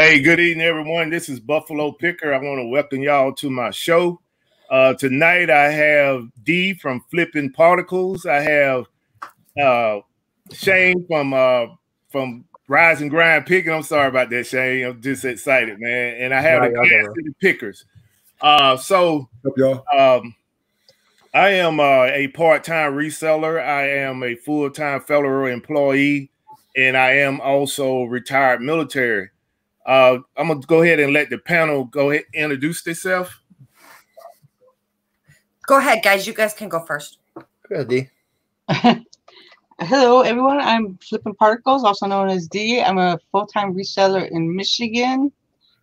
Hey, good evening, everyone. This is Buffalo Picker. I want to welcome y'all to my show. Tonight, I have D from Flipping Particles. I have Shane from Rise and Grind Picking. I'm sorry about that, Shane. I'm just excited, man. And I have the Glass City Pickers. Help y'all. I am a part-time reseller. I am a full-time federal employee, and I am also retired military. I'm going to go ahead and let the panel go ahead and introduce themselves. Go ahead, guys. You guys can go first. Good, D. Hello, everyone. I'm Flipping Particles, also known as D. I'm a full-time reseller in Michigan.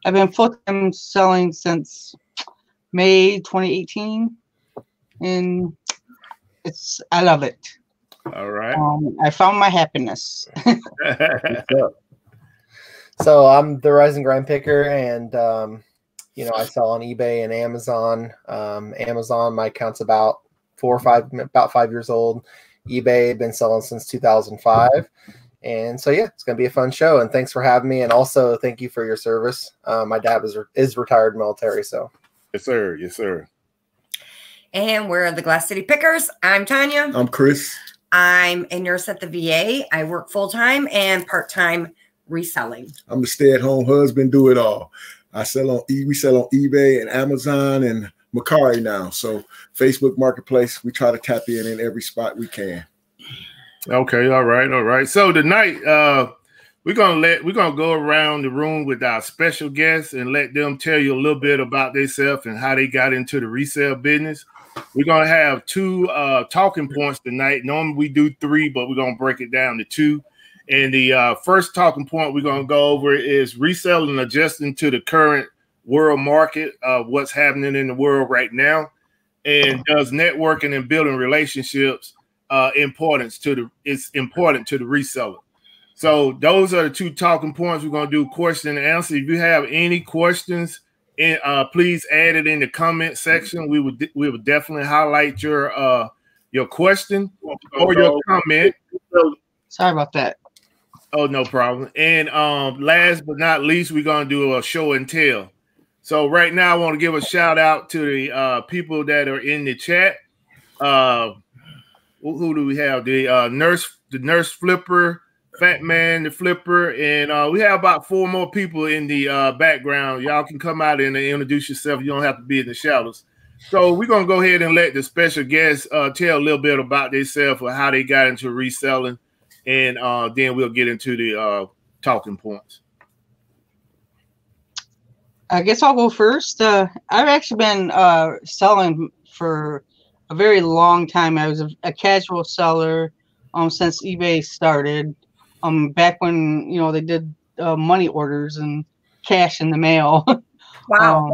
I've been full-time selling since May 2018, and I love it. All right. I found my happiness. So I'm the Rise and Grind Picker, and I sell on eBay and Amazon. Amazon, my account's about 5 years old. eBay, been selling since 2005. And so, yeah, it's going to be a fun show. And thanks for having me. And also, thank you for your service. My dad is retired military, so. Yes, sir. Yes, sir. And we're the Glass City Pickers. I'm Tanya. I'm Chris. I'm a nurse at the VA. I work full-time and part-time reselling. I'm the stay-at-home husband, do it all. We sell on eBay and Amazon and Mercari now. So Facebook Marketplace, we try to tap in every spot we can. Okay, all right. So tonight, we're gonna go around the room with our special guests and let them tell you a little bit about themselves and how they got into the resale business. We're gonna have two talking points tonight. Normally we do three, but we're gonna break it down to two. And the first talking point we're going to go over is reselling, adjusting to the current world market, what's happening in the world right now, and does networking and building relationships important to the reseller. So those are the two talking points. We're going to do question and answer. If you have any questions, please add it in the comment section. We would definitely highlight your question or your comment. Sorry about that. Oh, no problem. And last but not least, we're going to do a show and tell. So right now, I want to give a shout out to the people that are in the chat. Who do we have? The nurse flipper, Fat Man, the flipper, and we have about 4 more people in the background. Y'all can come out and introduce yourself. You don't have to be in the shadows. So we're going to go ahead and let the special guests tell a little bit about themselves or how they got into reselling. And then we'll get into the talking points. I guess I'll go first. I've actually been selling for a very long time. I was a casual seller since eBay started. Back when they did money orders and cash in the mail. Wow.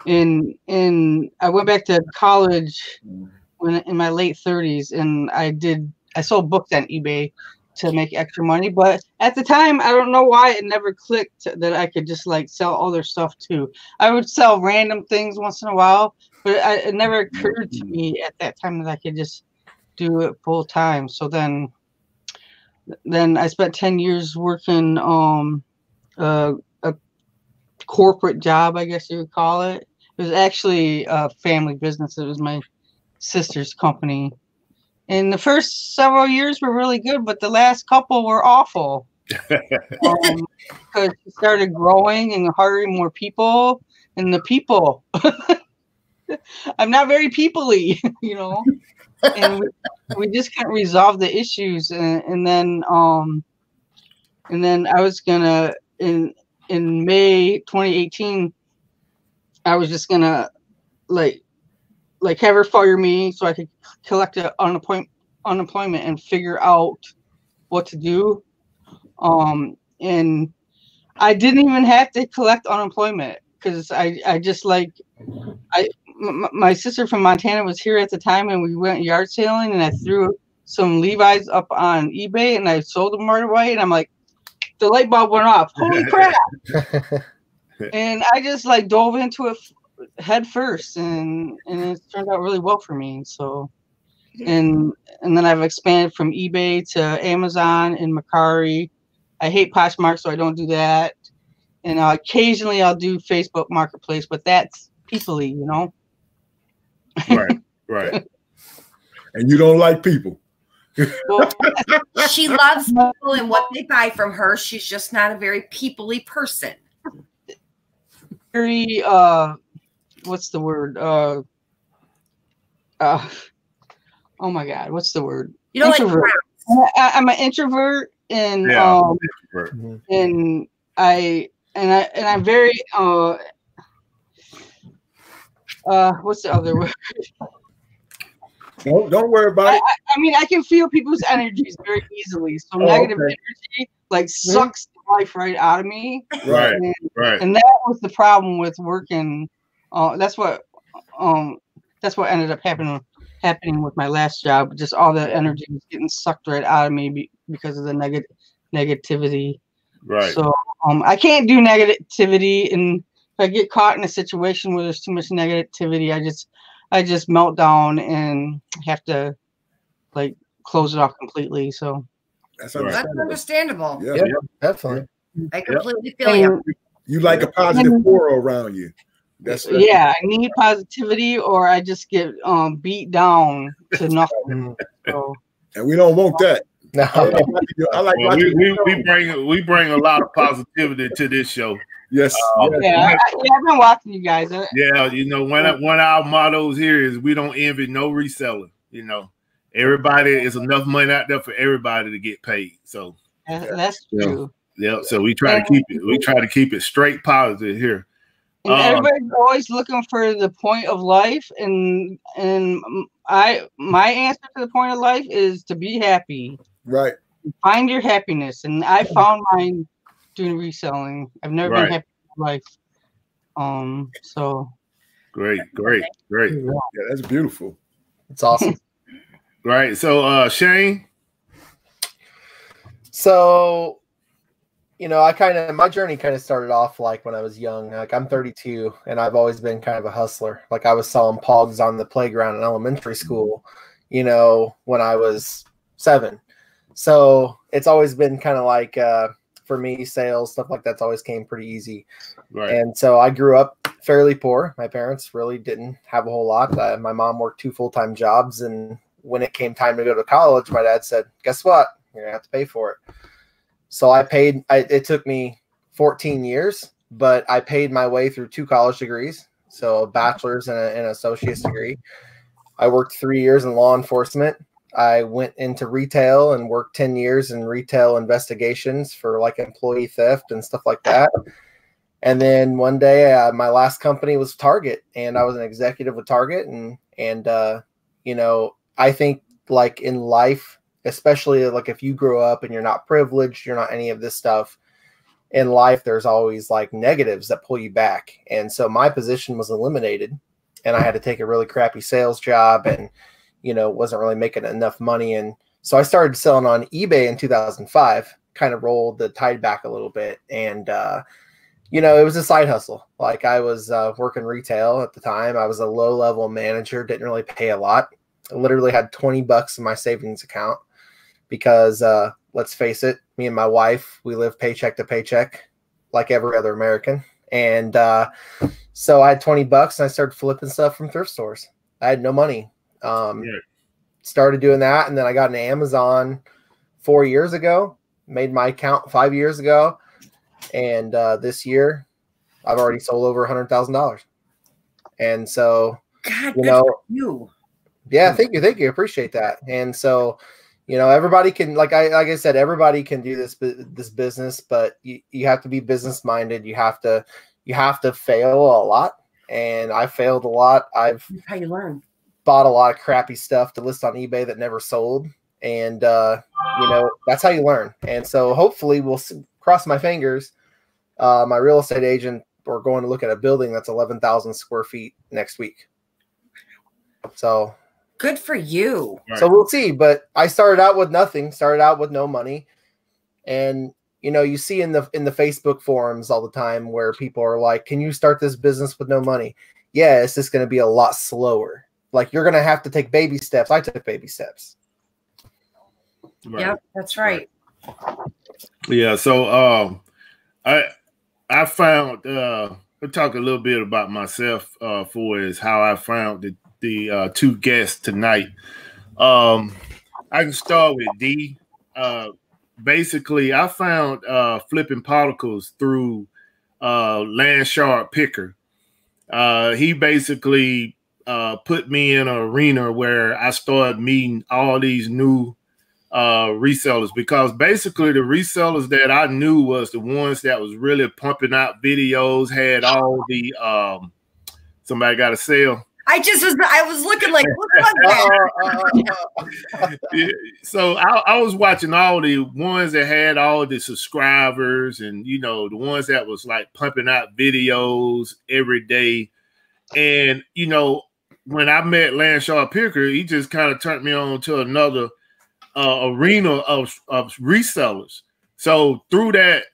And I went back to college in my late 30s, and I sold books on eBay to make extra money. But at the time, I don't know why it never clicked that I could just sell other stuff too. I would sell random things once in a while, but it never occurred to me at that time that I could just do it full time. So then I spent 10 years working a corporate job, I guess you would call it. It was actually a family business. It was my sister's company. And the first several years were really good, but the last couple were awful. Because we started growing and hiring more people, and the people, I'm not very people-y, and we just can't resolve the issues. And then I was gonna in May 2018, I was just gonna have her fire me so I could collect unemployment and figure out what to do. And I didn't even have to collect unemployment because my sister from Montana was here at the time, and we went yard sailing, and I threw some Levi's up on eBay and I sold them right away. And I'm like, the light bulb went off. Holy crap. And I just dove into it head first, and it turned out really well for me. So, and then I've expanded from eBay to Amazon and Mercari. I hate Poshmark, so I don't do that. and occasionally I'll do Facebook Marketplace, but that's people-y, you know. Right, right. And you don't like people. Well, She loves people and what they buy from her. She's just not a very people-y person. very what's the word? Oh my God, what's the word? You don't Introvert. like crowds. I'm an introvert, and Yeah. and I'm very what's the other word? Don't worry about it. I mean, I can feel people's energies very easily. So negative energy like sucks the life right out of me. Right, right. And that was the problem with working. That's what ended up happening with my last job. Just all the energy was getting sucked right out of me because of the negativity. Right. So I can't do negativity, and if I get caught in a situation where there's too much negativity, I just melt down and have to like close it off completely. So That's understandable. Yeah, definitely. I completely feel you. You like a positive aura around you. That's I need positivity, or I just get beat down to nothing. So. And we don't want that. No. I like well, we bring a lot of positivity to this show. Yes. I've been watching you guys. Yeah, you know, one of our mottos here is we don't envy no reseller. You know, everybody is enough money out there for everybody to get paid. So that's true. Yeah. So we try to keep it straight positive here. And everybody's always looking for the point of life, and my answer to the point of life is to be happy. Right. Find your happiness, and I found mine doing reselling. I've never been happy in my life. So great. Yeah, that's beautiful. It's awesome. Right. So Shane. So, you know, my journey kind of started off like when I was young. Like I'm 32 and I've always been kind of a hustler. Like I was selling pogs on the playground in elementary school, you know, when I was 7. So it's always been kind of like, for me, sales, stuff like that's always came pretty easy. Right. And so I grew up fairly poor. My parents really didn't have a whole lot. My mom worked 2 full-time jobs. And when it came time to go to college, my dad said, guess what? You're going to have to pay for it. So it took me 14 years, but I paid my way through 2 college degrees. So a bachelor's and an associate's degree. I worked 3 years in law enforcement. I went into retail and worked 10 years in retail investigations for like employee theft and stuff like that. And then one day my last company was Target, and I was an executive with Target. And you know, I think like in life, especially like if you grow up and you're not privileged, you're not any of this stuff in life, there's always like negatives that pull you back. And so my position was eliminated, and I had to take a really crappy sales job, and, you know, wasn't really making enough money. And so I started selling on eBay in 2005, kind of rolled the tide back a little bit. And, you know, it was a side hustle. Like I was working retail at the time. I was a low-level manager, didn't really pay a lot. I literally had $20 in my savings account because let's face it, me and my wife, we live paycheck to paycheck like every other American. And so I had $20 and I started flipping stuff from thrift stores. I had no money. Started doing that, and then I got into Amazon 4 years ago, made my account 5 years ago. And this year I've already sold over $100,000. And so, God, you know, you. Yeah, thank you. Appreciate that. And so, you know, everybody can, like I said, everybody can do this business, but you have to be business minded. You have to fail a lot, and I failed a lot. That's how you learn. Bought a lot of crappy stuff to list on eBay that never sold, and you know, that's how you learn. And so, hopefully, we'll cross my fingers. My real estate agent, we're going to look at a building that's 11,000 square feet next week. So. Good for you. Right. So we'll see. But I started out with nothing, started out with no money. And, you know, you see in the Facebook forums all the time where people are like, can you start this business with no money? Yeah, it's just going to be a lot slower. Like, you're going to have to take baby steps. I took baby steps. Right. Yeah, that's right. Yeah. So I found I'll talk a little bit about myself for is how I found the two guests tonight. I can start with D. Basically, I found Flipping Particles through Landshark Picker. He basically put me in an arena where I started meeting all these new resellers, because basically the resellers that I knew was the ones that was really pumping out videos, had all the somebody got a sale. I was looking like, what was that? Yeah, so I was watching all the ones that had all the subscribers, and the ones that was like pumping out videos every day. And when I met Landshark Picker, he just kind of turned me on to another arena of resellers. So through that,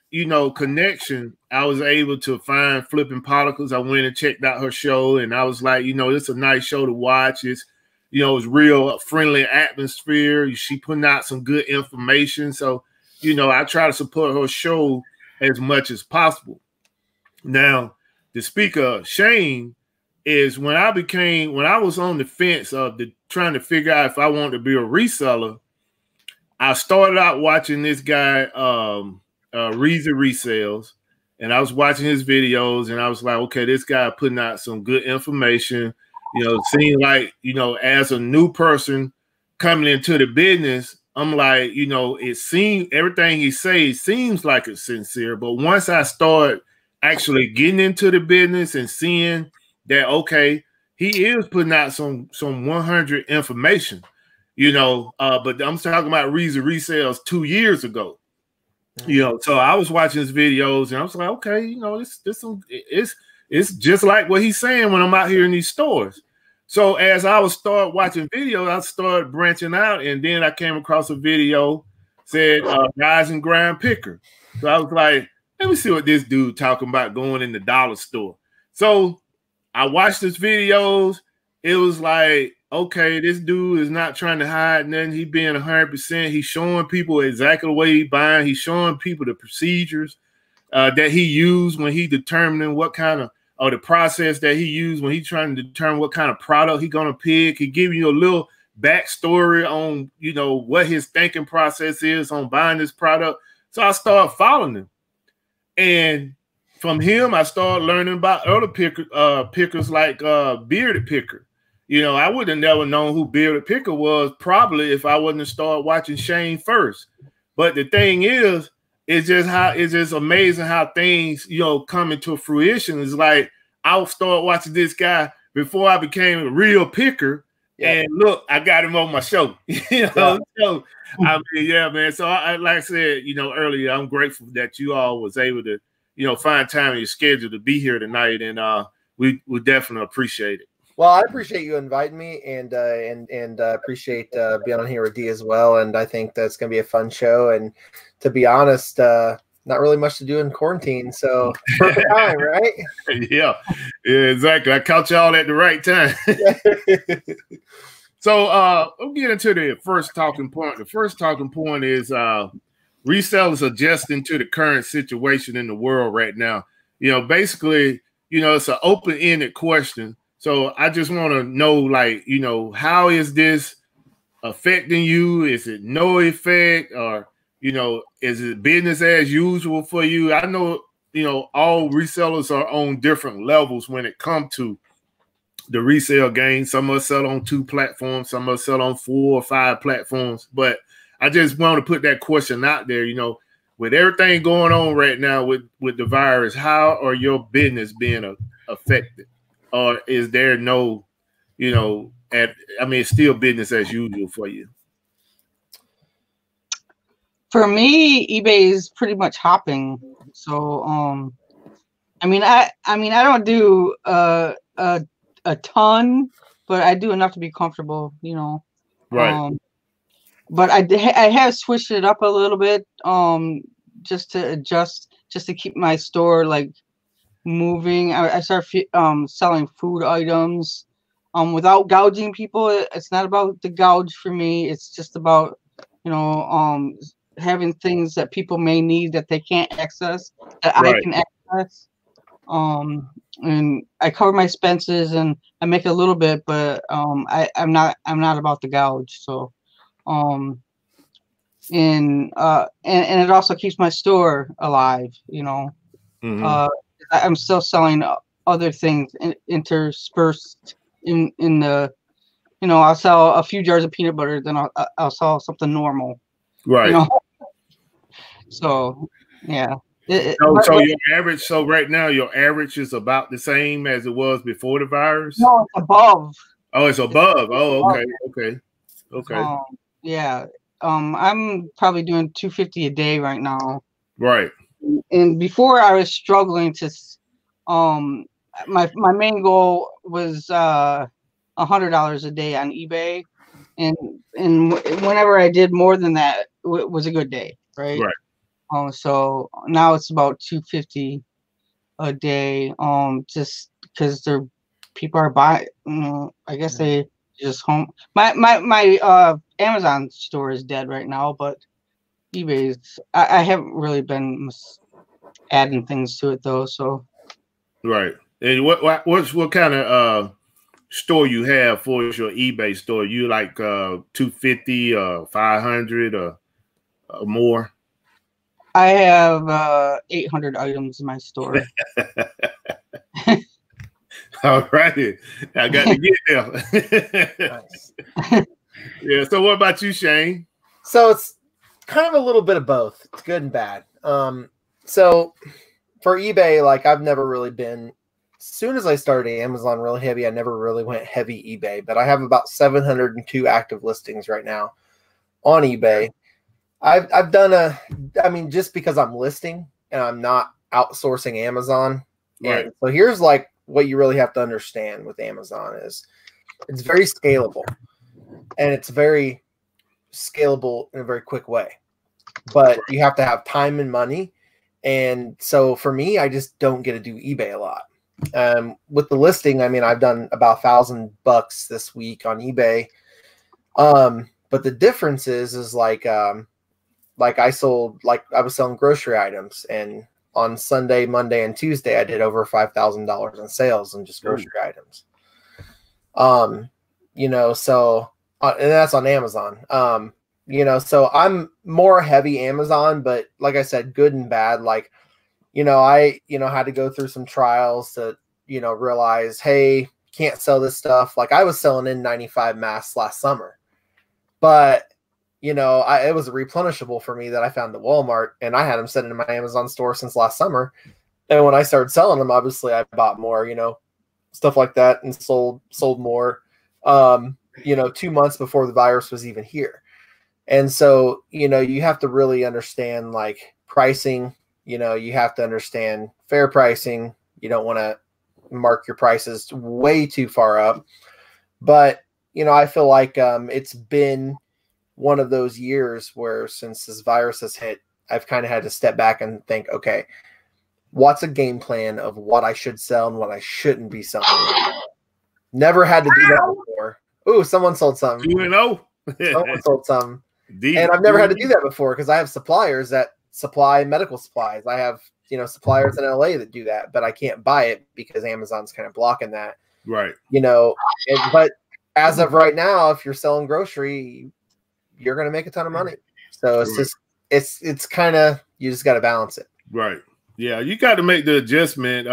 connection, I was able to find Flipping Particles. I went and checked out her show, and I was like, it's a nice show to watch. It's real friendly atmosphere. She putting out some good information. So, I try to support her show as much as possible. Now, the speaker, Shane, is when I was on the fence of trying to figure out if I wanted to be a reseller, I started out watching this guy, Reezy Resales, and I was watching his videos, and I was like, okay, this guy putting out some good information. It seemed like, as a new person coming into the business, I'm like, it seems everything he says seems like it's sincere. But once I start actually getting into the business and seeing that, okay, he is putting out some 100 information. But I'm talking about Reezy Resales 2 years ago. So I was watching his videos, and I was like, okay, it's just like what he's saying when I'm out here in these stores. So as I was start watching videos, I started branching out, and then I came across a video said Rise and Grind Picker. So I was like, let me see what this dude talking about going in the dollar store. So I watched his videos. It was like, okay, this dude is not trying to hide nothing. He being 100%. He's showing people exactly the way he buying. He's showing people the procedures that he used when he determining what kind of, or the process that he used when he's trying to determine what kind of product he's going to pick. He give you a little backstory on, what his thinking process is on buying this product. So I started following him. And from him, I started learning about other pickers like Bearded Picker. I would have never known who Bearded Picker was probably if I wouldn't have started watching Shane first. But the thing is, it's just amazing how things, come into fruition. It's like I'll start watching this guy before I became a real picker. Yeah. And look, I got him on my show. So I mean, yeah, man. So I like I said, earlier, I'm grateful that you all was able to, find time in your schedule to be here tonight, and we definitely appreciate it. Well, I appreciate you inviting me, and appreciate being on here with Dee as well. And I think that's going to be a fun show. And to be honest, not really much to do in quarantine, so perfect time, right? Yeah, exactly. I caught y'all at the right time. So we'll get into the first talking point. The first talking point is resellers adjusting to the current situation in the world right now. Basically, it's an open-ended question. So I just want to know, how is this affecting you? Is it no effect, or, is it business as usual for you? I know, all resellers are on different levels when it comes to the resale game. Some are sell on 2 platforms, some are sell on 4 or 5 platforms. But I just want to put that question out there, with everything going on right now with the virus, how are your business being affected? Or is there no, it's still business as usual for you? For me, eBay is pretty much hopping. So, I don't do a ton, but I do enough to be comfortable, Right. But I have switched it up a little bit, just to adjust, just to keep my store moving. I started selling food items without gouging people. It's not about the gouge for me. It's just about having things that people may need that they can't access, that right. I can less. And I cover my expenses and I make a little bit, but I'm not about the gouge. So and it also keeps my store alive, you know. I'm still selling other things interspersed in the, you know, I'll sell a few jars of peanut butter, then I'll sell something normal, right? You know? So yeah. So your average, so right now your average is about the same as it was before the virus? No, it's above. Oh, it's above. Oh, okay. Yeah. I'm probably doing $250 a day right now. Right. And before I was struggling to, my main goal was $100 a day on eBay, and whenever I did more than that, it was a good day, right? Right. So now it's about $250 a day. Just because people are buying. I guess they just home. My Amazon store is dead right now, but eBay's. I haven't really been adding things to it though. So. Right. And what kind of store you have for your eBay store? You like 250 or 500 or more? I have 800 items in my store. All righty. I got to get there. Yeah. So what about you, Shane? So it's kind of a little bit of both. It's good and bad. So for eBay, like I've never really been, as soon as I started Amazon really heavy, I never really went heavy eBay, but I have about 702 active listings right now on eBay. I've done just because I'm listing and I'm not outsourcing Amazon. Right. And so here's like what you really have to understand with Amazon is it's very scalable, and it's very scalable in a very quick way, but you have to have time and money. And so for me, I just don't get to do eBay a lot. With the listing, I mean, I've done about $1,000 this week on eBay. But the difference is like I was selling grocery items, and on Sunday, Monday, and Tuesday, I did over $5,000 in sales in just grocery items. You know, so and that's on Amazon. You know, so I'm more heavy Amazon, but like I said, good and bad. Like, you know, I had to go through some trials to, you know, realize, hey, can't sell this stuff. Like I was selling N95 masks last summer, but you know, it was replenishable for me that I found at Walmart, and I had them sitting in my Amazon store since last summer. And when I started selling them, obviously I bought more, you know, stuff like that, and sold more, you know, 2 months before the virus was even here. And so, you know, you have to really understand like pricing, you know, you have to understand fair pricing. You don't want to mark your prices way too far up. But, you know, I feel like it's been one of those years where since this virus has hit, I've kind of had to step back and think, okay, what's a game plan of what I should sell and what I shouldn't be selling? Never had to do that before. Ooh, someone sold some. 2-0. Someone sold some. And I've never had to do that before because I have suppliers that supply medical supplies. I have, you know, suppliers in LA that do that, but I can't buy it because Amazon's kind of blocking that. Right. You know, but as of right now, if you're selling grocery, you're going to make a ton of money. So it's just, it's kind of, you just got to balance it. Right. Yeah. You got to make the adjustment.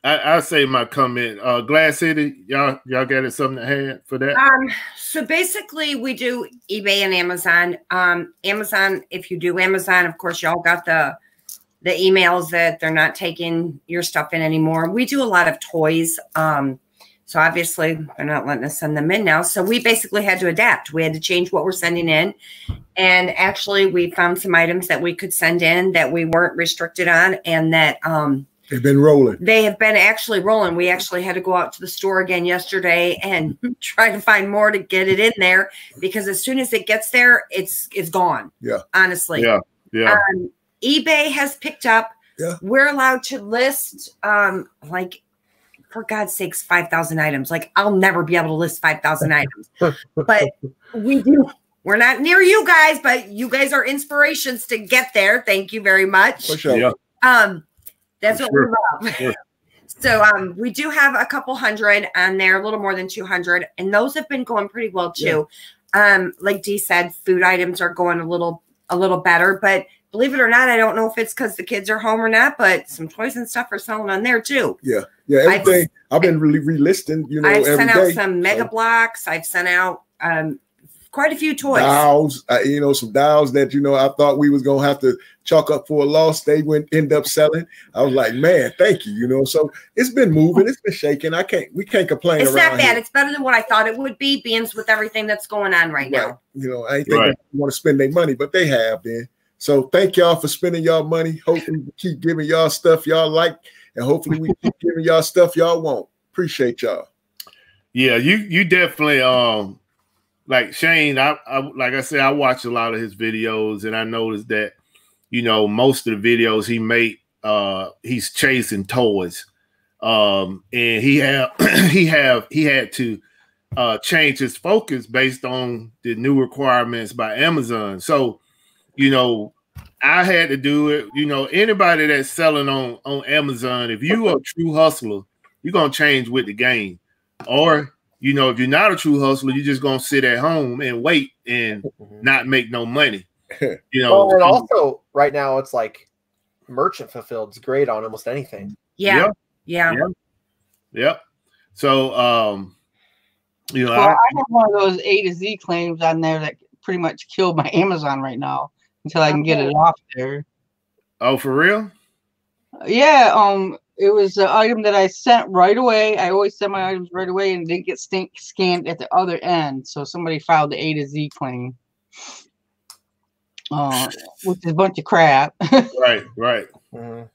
I say my comment, Glass City, y'all got something to add for that? So basically we do eBay and Amazon. Amazon, if you do Amazon, of course, y'all got the emails that they're not taking your stuff in anymore. We do a lot of toys. So obviously they're not letting us send them in now. So we basically had to adapt. We had to change what we're sending in. And actually we found some items that we could send in that we weren't restricted on, and that they've been rolling. They have been actually rolling. We actually had to go out to the store again yesterday and try to find more to get it in there, because as soon as it gets there, it's gone. Yeah. Honestly. Yeah. Yeah. eBay has picked up. Yeah. We're allowed to list like, for God's sakes, 5,000 items. Like I'll never be able to list 5,000 items, but we do. We're not near you guys, but you guys are inspirations to get there. Thank you very much. For sure. Yeah. That's what we love. Sure. So we do have a couple hundred on there, a little more than 200, and those have been going pretty well too. Yeah. Like Dee said, food items are going a little better, but believe it or not, I don't know if it's because the kids are home or not, but some toys and stuff are selling on there too. Yeah, everything. I've been really relisting. You know, I've sent out some mega blocks. I've sent out quite a few toys. Dials, you know, some dials that, you know, I thought we was gonna have to chalk up for a loss. They end up selling. I was like, man, thank you. You know, so it's been moving, it's been shaking. We can't complain. It's not bad. Here. It's better than what I thought it would be, being with everything that's going on right now. You know, I ain't think they want to spend their money, but they have been. So thank y'all for spending y'all money. Hopefully we keep giving y'all stuff y'all like, and hopefully we keep giving y'all stuff y'all want. Appreciate y'all. Yeah, you definitely like Shane, I like I said, I watch a lot of his videos, and I noticed that, you know, most of the videos he made, he's chasing toys, and he had to change his focus based on the new requirements by Amazon. So, you know, I had to do it. You know, anybody that's selling on Amazon, if you are a true hustler, you're gonna change with the game, or you know, if you're not a true hustler, you're just gonna sit at home and wait and not make no money. You know, well, and also right now it's like merchant fulfilled is great on almost anything. Yeah. So, you know, well, I have one of those A to Z claims on there that pretty much killed my Amazon right now until I can get it off there. Oh, for real? Yeah. It was an item that I sent right away. I always send my items right away, and didn't get scanned at the other end. So somebody filed the A to Z claim, which is a bunch of crap. Right. I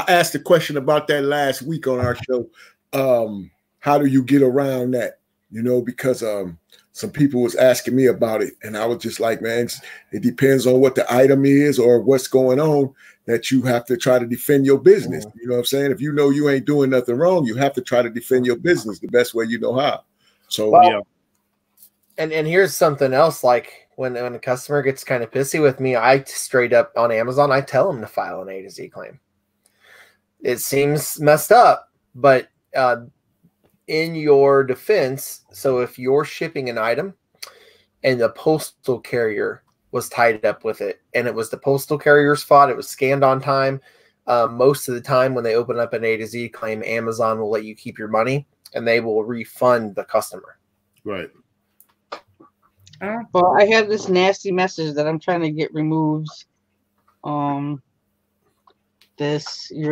asked a question about that last week on our show. How do you get around that? You know, because some people was asking me about it, and I was just like, man, it depends on what the item is or what's going on, that you have to try to defend your business. You know what I'm saying? If you know you ain't doing nothing wrong, you have to try to defend your business the best way you know how. So, well, and here's something else. Like when a customer gets kind of pissy with me, I straight up on Amazon, I tell them to file an A to Z claim. It seems messed up, but in your defense, so if you're shipping an item and the postal carrier was tied up with it, and it was the postal carrier's fault, it was scanned on time, most of the time when they open up an A to Z claim, Amazon will let you keep your money and they will refund the customer. Right. Well, I have this nasty message that I'm trying to get removed. Your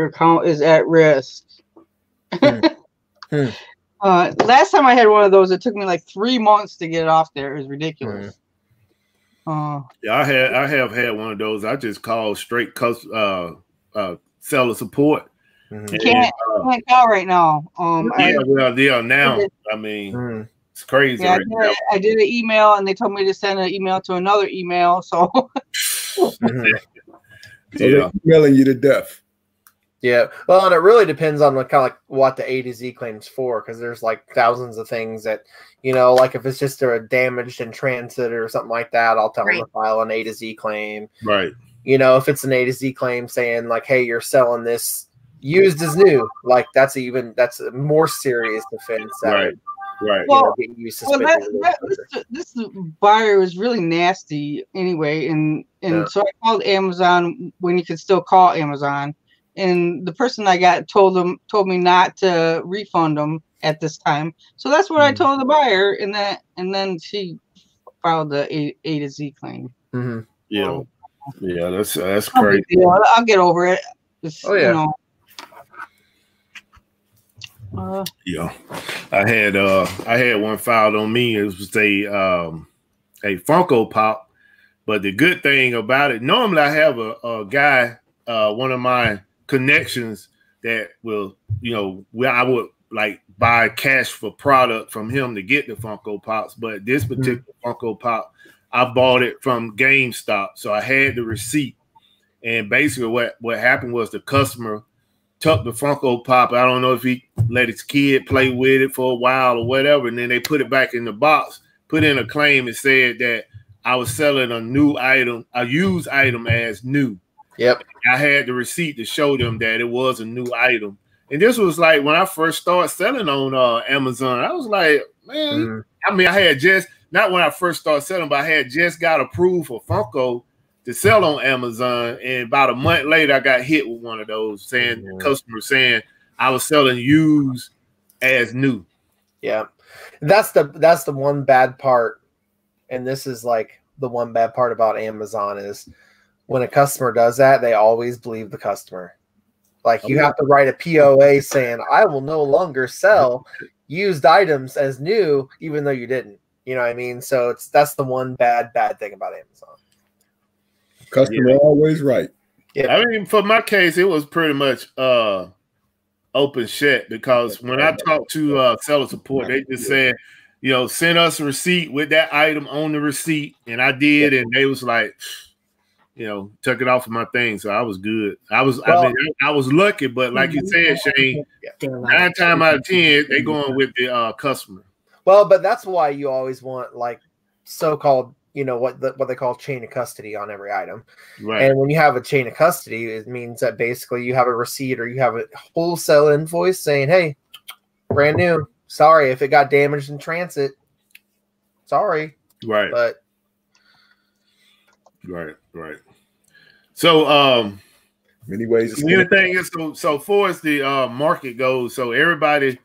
account is at risk. Last time I had one of those, it took me like 3 months to get it off there. It was ridiculous. Yeah, I have had one of those. I just called straight seller support. You can't call right now. Now I mean, it's crazy. Yeah, I did an email, and they told me to send an email to another email. So, they're emailing you to death. Yeah, well, and it really depends on kind of like what the A to Z claim's for, because there's like thousands of things that, you know, like if it's just a damaged in transit or something like that, I'll tell them to file an A to Z claim. Right. You know, if it's an A to Z claim saying like, hey, you're selling this used as new, like that's a more serious offense. Right. Well, this buyer was really nasty anyway, and so I called Amazon when you could still call Amazon. And the person I got told me not to refund them at this time. So that's what I told the buyer, and then she filed the A to Z claim. Yeah, that's crazy. I'll get over it. You know. Yeah, I had one filed on me. It was a Funko Pop, but the good thing about it, normally I have a guy, one of my connections that will, you know, where I would like buy cash for product from him to get the Funko Pops. But this particular Funko Pop, I bought it from GameStop, so I had the receipt. And basically, what happened was the customer took the Funko Pop. I don't know if he let his kid play with it for a while or whatever, and then they put it back in the box, put in a claim and said that I was selling a new item, a used item as new. Yep. I had the receipt to show them that it was a new item. And this was like when I first started selling on Amazon. I was like, man, I mean, I had just, not when I first started selling, but I had just got approved for Funko to sell on Amazon. And about a month later, I got hit with one of those saying, customer saying I was selling used as new. Yeah. That's the one bad part. And this is like the one bad part about Amazon is when a customer does that, they always believe the customer. Like you have to write a POA saying, I will no longer sell used items as new, even though you didn't. You know what I mean? So that's the one bad thing about Amazon. Customer always right. Yeah. I mean, for my case, it was pretty much open shut, because when I talked to seller support, they just said, you know, send us a receipt with that item on the receipt. And I did, and they was like, you know, took it off of my thing, so I was good. I was lucky, but like you said, Shane, 9 times out of 10, they going with the customer. Well, but that's why you always want like so-called, you know, what they call chain of custody on every item. Right. And when you have a chain of custody, it means that basically you have a receipt or you have a wholesale invoice saying, "Hey, brand new. Sorry if it got damaged in transit. Sorry." Right. But right. So many ways. The thing is, so far as the market goes, so everybody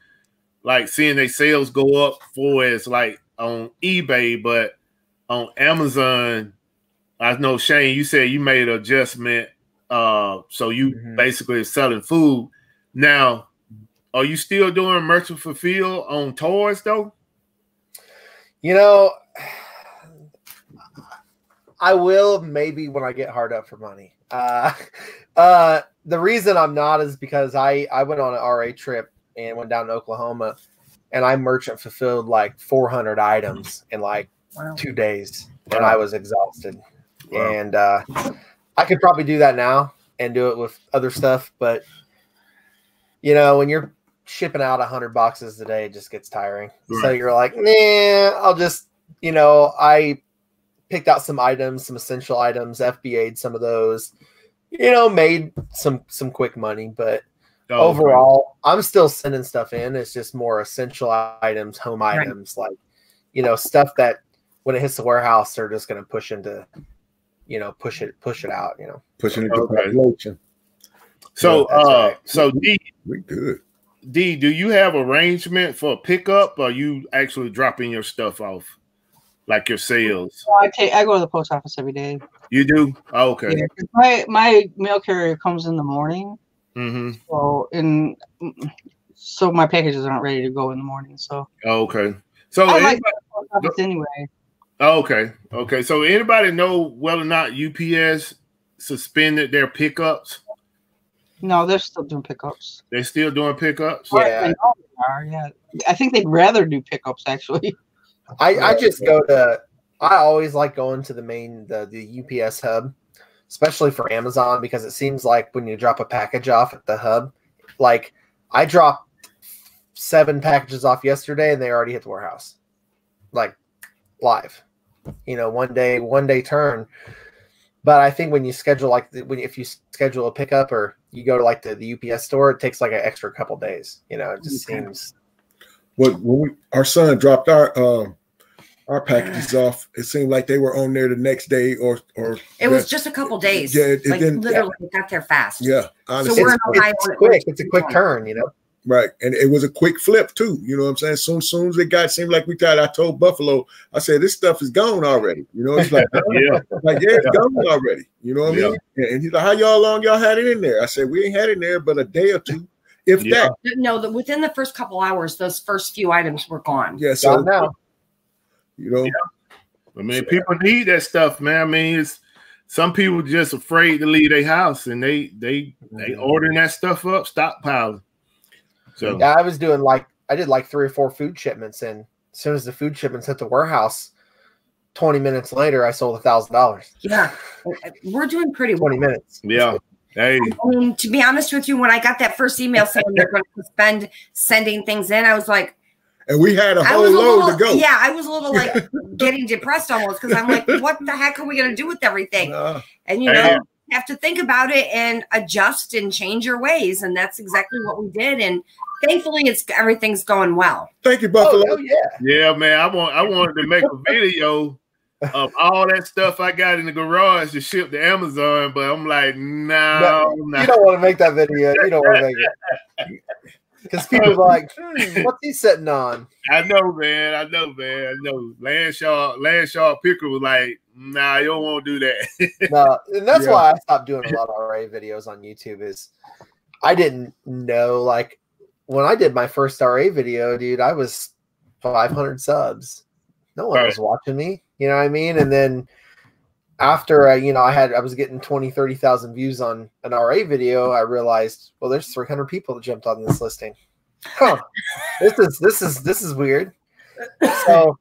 like seeing their sales go up for as like on eBay, but on Amazon, I know Shane, you said you made an adjustment. So you basically selling food. Now, are you still doing merchant fulfill on toys though? You know, I will maybe when I get hard up for money. The reason I'm not is because I went on an RA trip and went down to Oklahoma, and I merchant fulfilled like 400 items in like 2 days, and I was exhausted. Wow. And I could probably do that now and do it with other stuff, but you know, when you're shipping out 100 boxes a day, it just gets tiring. Right. So you're like, nah, I'll just, you know, I picked out some items, some essential items, FBA'd some of those, you know, made some quick money, but overall, I'm still sending stuff in. It's just more essential items, home items, like, you know, stuff that when it hits the warehouse, they're just going to push into, you know, push it out, you know, pushing it to So, right. So D, we good. D, do you have arrangement for pickup, or are you actually dropping your stuff off? Like your sales? I go to the post office every day. You do? Oh, okay. Yeah, my mail carrier comes in the morning. So my packages aren't ready to go in the morning. So okay. So I like the post office anyway. Okay. So anybody know whether or not UPS suspended their pickups? No, they're still doing pickups. They're still doing pickups? Yeah. Yeah. I think they'd rather do pickups actually. I just go to, I always like going to the UPS hub, especially for Amazon, because it seems like when you drop a package off at the hub, like I dropped 7 packages off yesterday and they already hit the warehouse, like live, you know, one day turn. But I think when you schedule, like if you schedule a pickup or you go to like the UPS store, it takes like an extra couple days, you know, it just seems. When our son dropped our packages off, it seemed like they were on there the next day, or it was just a couple days. Yeah, like literally it got there fast. Yeah, honestly, so we're in Ohio. It's a quick turn, you know. Right, and it was a quick flip too. You know what I'm saying? Soon as it seemed like we tried. I told Buffalo, I said, "This stuff is gone already." You know, it's like, it's gone already. You know what I mean? And he's like, "How long y'all had it in there?" I said, "We ain't had it in there but a day or two, if that." No, within the first couple hours, those first few items were gone. Yeah, so now. You know, I mean, people need that stuff, man. I mean, it's some people just afraid to leave their house, and they ordering that stuff up, stockpiling. So yeah, I did like 3 or 4 food shipments, and as soon as the food shipments hit the warehouse, 20 minutes later, I sold $1,000. Yeah, we're doing pretty well. 20 minutes. Yeah. Hey. I mean, to be honest with you, when I got that first email saying they're going to suspend sending things in, I was like. And we had a whole load to go. Yeah, I was a little like getting depressed almost, because I'm like, what the heck are we going to do with everything? And you know, have to think about it and adjust and change your ways. And that's exactly what we did. And thankfully everything's going well. Thank you, Buffalo. Oh, yeah. Yeah, man. I wanted to make a video of all that stuff I got in the garage to ship to Amazon, but I'm like, no. You don't want to make that video. You don't want to make it. Because people are like, what's he sitting on? I know, man. I know. Landshaw Picker was like, nah, you don't want to do that. No, and that's why I stopped doing a lot of RA videos on YouTube. Is I didn't know, like, when I did my first RA video, dude, I was 500 subs. No one was watching me. You know what I mean? And then after I was getting 20, 30,000 views on an RA video, I realized, well, there's 300 people that jumped on this listing. Huh. This is weird. So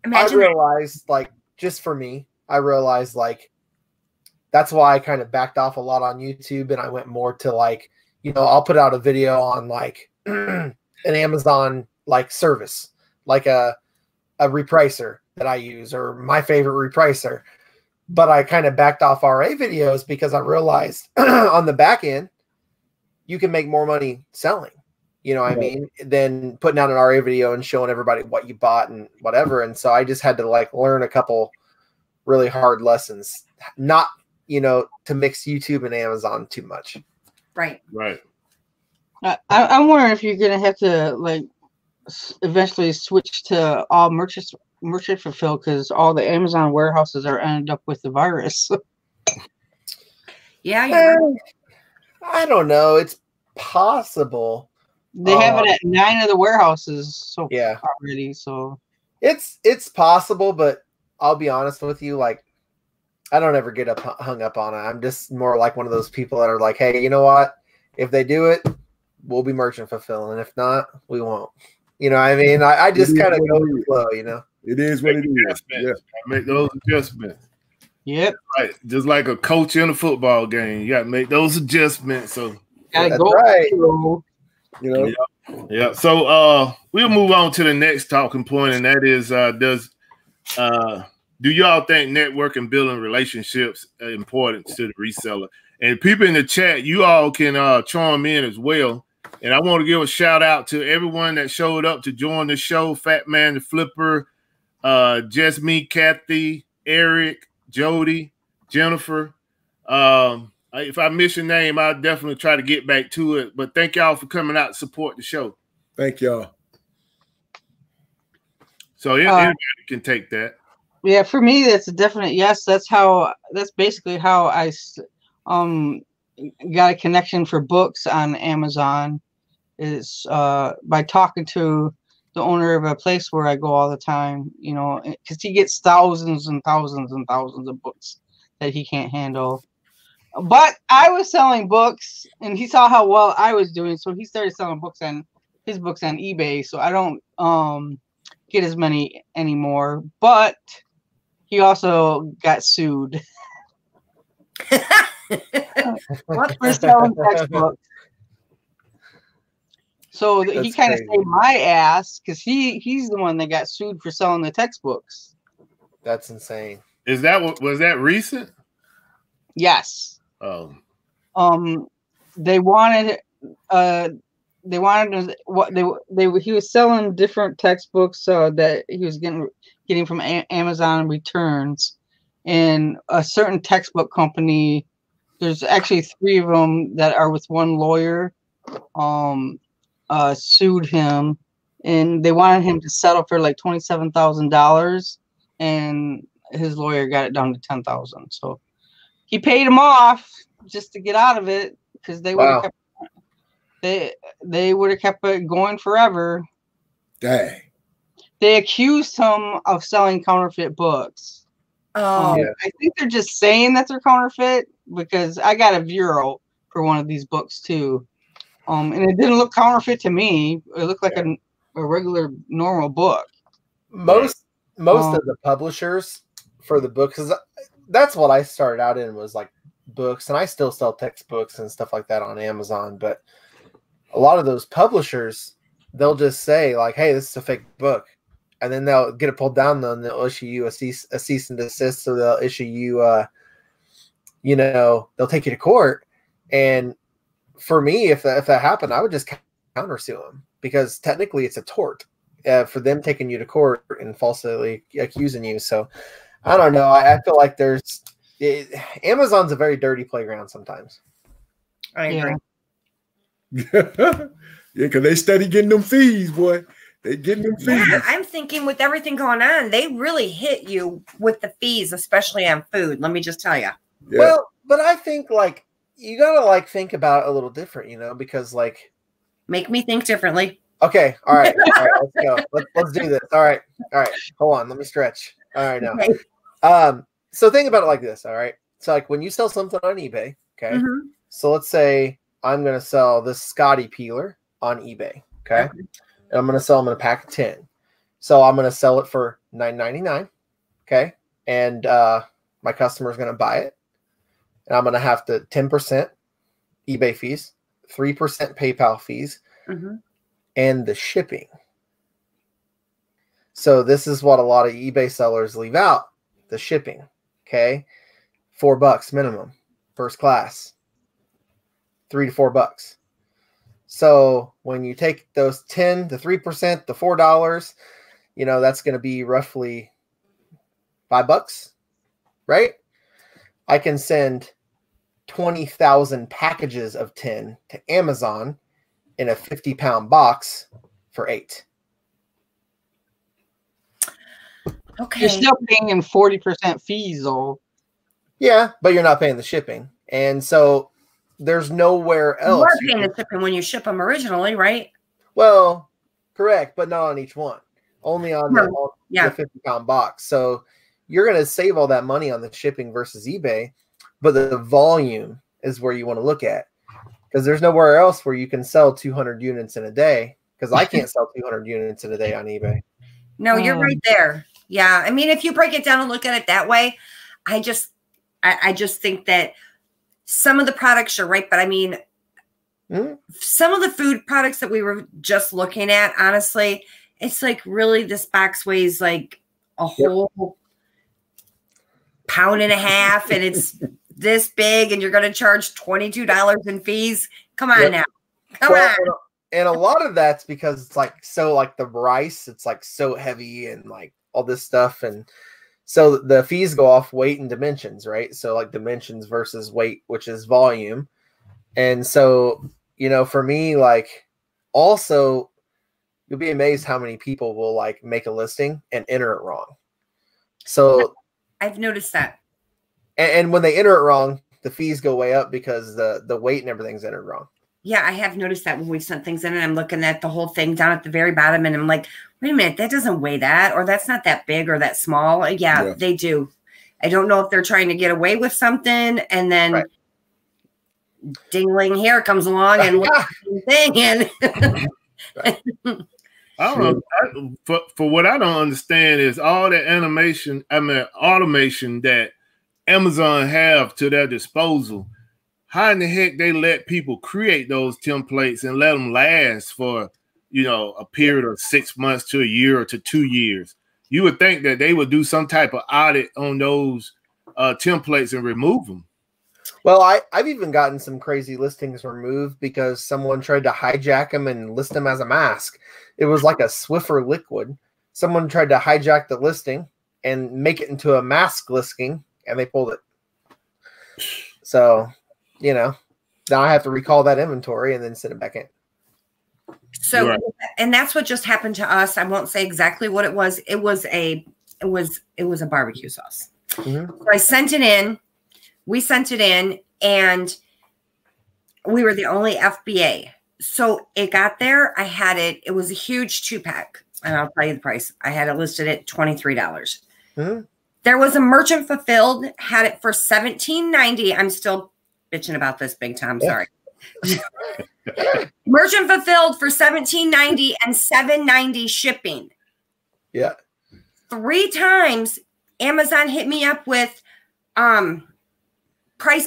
I realized, like, just for me, I realized, like, that's why I kind of backed off a lot on YouTube, and I went more to, like, I'll put out a video on, like, an Amazon, like, service, like a repricer that I use, or my favorite repricer. But I kind of backed off RA videos because I realized on the back end, you can make more money selling, what I mean, than putting out an RA video and showing everybody what you bought and whatever. And so I just had to, like, learn a couple really hard lessons, not, to mix YouTube and Amazon too much. Right. I'm wondering if you're going to have to, like, eventually switch to all merchant fulfill, because all the Amazon warehouses are ended up with the virus. Yeah, I don't know. It's possible. They have it at 9 of the warehouses already. So it's possible, but I'll be honest with you, like, I don't ever get hung up on it. I'm just more like one of those people that are like, hey, you know what? If they do it, we'll be merchant fulfilling. If not, we won't. You know what I mean? I just kind of go with the flow, It is what it is. Yeah. Make those adjustments. Yep. Right. Just like a coach in a football game. You got to make those adjustments. So that's right. Yeah. So we'll move on to the next talking point, and that is do y'all think network and building relationships are important to the reseller? And people in the chat, you all can chime in as well. And I want to give a shout out to everyone that showed up to join the show. Fat Man the Flipper, Just Me, Kathy, Eric, Jody, Jennifer. If I miss your name, I'll definitely try to get back to it. But thank y'all for coming out to support the show. Thank y'all. So anybody can take that. Yeah, for me, that's a definite yes. That's basically how I got a connection for books on Amazon, is by talking to the owner of a place where I go all the time, because he gets thousands and thousands and thousands of books that he can't handle. But I was selling books, and he saw how well I was doing, so he started selling his books on eBay. So I don't get as many anymore. But he also got sued. What for selling textbooks? So he kind of saved my ass, because he's the one that got sued for selling the textbooks. That's insane. Was that recent? Yes. Oh. They wanted he was selling different textbooks that he was getting from Amazon returns, and a certain textbook company, there's actually 3 of them that are with one lawyer, sued him, and they wanted him to settle for like $27,000, and his lawyer got it down to $10,000. So he paid him off just to get out of it, because they would have they would have kept it going forever. Dang. They accused him of selling counterfeit books. I think they're just saying that they're counterfeit, because I got a bureau for one of these books too. And it didn't look counterfeit to me. It looked like a regular, normal book. Most of the publishers for the books, that's what I started out in, was like books, and I still sell textbooks and stuff like that on Amazon. But a lot of those publishers, they'll just say like, "Hey, this is a fake book," and then they'll get it pulled down. Then they'll issue you a cease and desist, so they'll issue you you know, they'll take you to court. And for me, if that happened, I would just counter sue them, because technically it's a tort for them taking you to court and falsely accusing you. So I don't know. I feel like Amazon's a very dirty playground sometimes. I agree. Yeah, because they steady getting them fees, boy. They getting them fees. Yeah, I'm thinking with everything going on, they really hit you with the fees, especially on food. Let me just tell you. Yeah. Well, but I think like you gotta like think about it a little different, you know, because like make me think differently. Okay, all right, let's go. Let's do this. All right, hold on, let me stretch. All right, now. Okay. So think about it like this. All right, so like when you sell something on eBay, okay. Mm-hmm. So let's say I'm gonna sell this Scotty peeler on eBay, okay. And I'm going to sell them in a pack of 10. So I'm going to sell it for $9.99. Okay. And my customer is going to buy it. And I'm going to have to 10% eBay fees, 3% PayPal fees, and the shipping. So this is what a lot of eBay sellers leave out, the shipping. Okay. $4 minimum, first class, $3 to $4. So when you take those 10, the 3%, the $4, you know, that's going to be roughly $5, right? I can send 20,000 packages of 10 to Amazon in a 50-pound box for $8. Okay. You're still paying in 40% fees, though. Yeah, but you're not paying the shipping. And so there's nowhere else. You are paying the shipping when you ship them originally, right? Well, correct, but not on each one. Only on the 50-pound box. So you're going to save all that money on the shipping versus eBay, but the volume is where you want to look at, because there's nowhere else where you can sell 200 units in a day, because I can't sell 200 units in a day on eBay. No, you're right there. Yeah. I mean, if you break it down and look at it that way, I just think that some of the products are right, but I mean, some of the food products that we were just looking at, honestly, it's like really this box weighs like a whole pound and a half, and it's this big, and you're going to charge $22 in fees. Come on now. Come on. And a lot of that's because it's like, so like the rice, it's like so heavy and like all this stuff. And so the fees go off weight and dimensions, right? So like dimensions versus weight, which is volume. And so, you know, for me, like also you'll be amazed how many people will like make a listing and enter it wrong. So I've noticed that. And when they enter it wrong, the fees go way up because the weight and everything's entered wrong. Yeah, I have noticed that when we've sent things in and I'm looking at the whole thing down at the very bottom and I'm like, wait a minute, that doesn't weigh that, or that's not that big or that small. Yeah, they do. I don't know if they're trying to get away with something, and then dingling here comes along and looks at the thing. And I don't know. For what I don't understand is all the automation that Amazon have to their disposal. How in the heck they let people create those templates and let them last for, you know, a period of 6 months to a year or to 2 years? You would think that they would do some type of audit on those templates and remove them. Well, I've even gotten some crazy listings removed because someone tried to hijack them and list them as a mask. It was like a Swiffer liquid. Someone tried to hijack the listing and make it into a mask listing, and they pulled it. So, you know, now I have to recall that inventory and then send it back in. So, and that's what just happened to us. I won't say exactly what it was. It was a barbecue sauce. So I sent it in. We sent it in, and we were the only FBA. So it got there. I had it. It was a huge 2-pack, and I'll tell you the price. I had it listed at $23. There was a merchant fulfilled, had it for $17.90. I'm still bitching about this big time. Sorry. Merchant fulfilled for $17.90 and $7.90 shipping. Yeah. 3 times Amazon hit me up with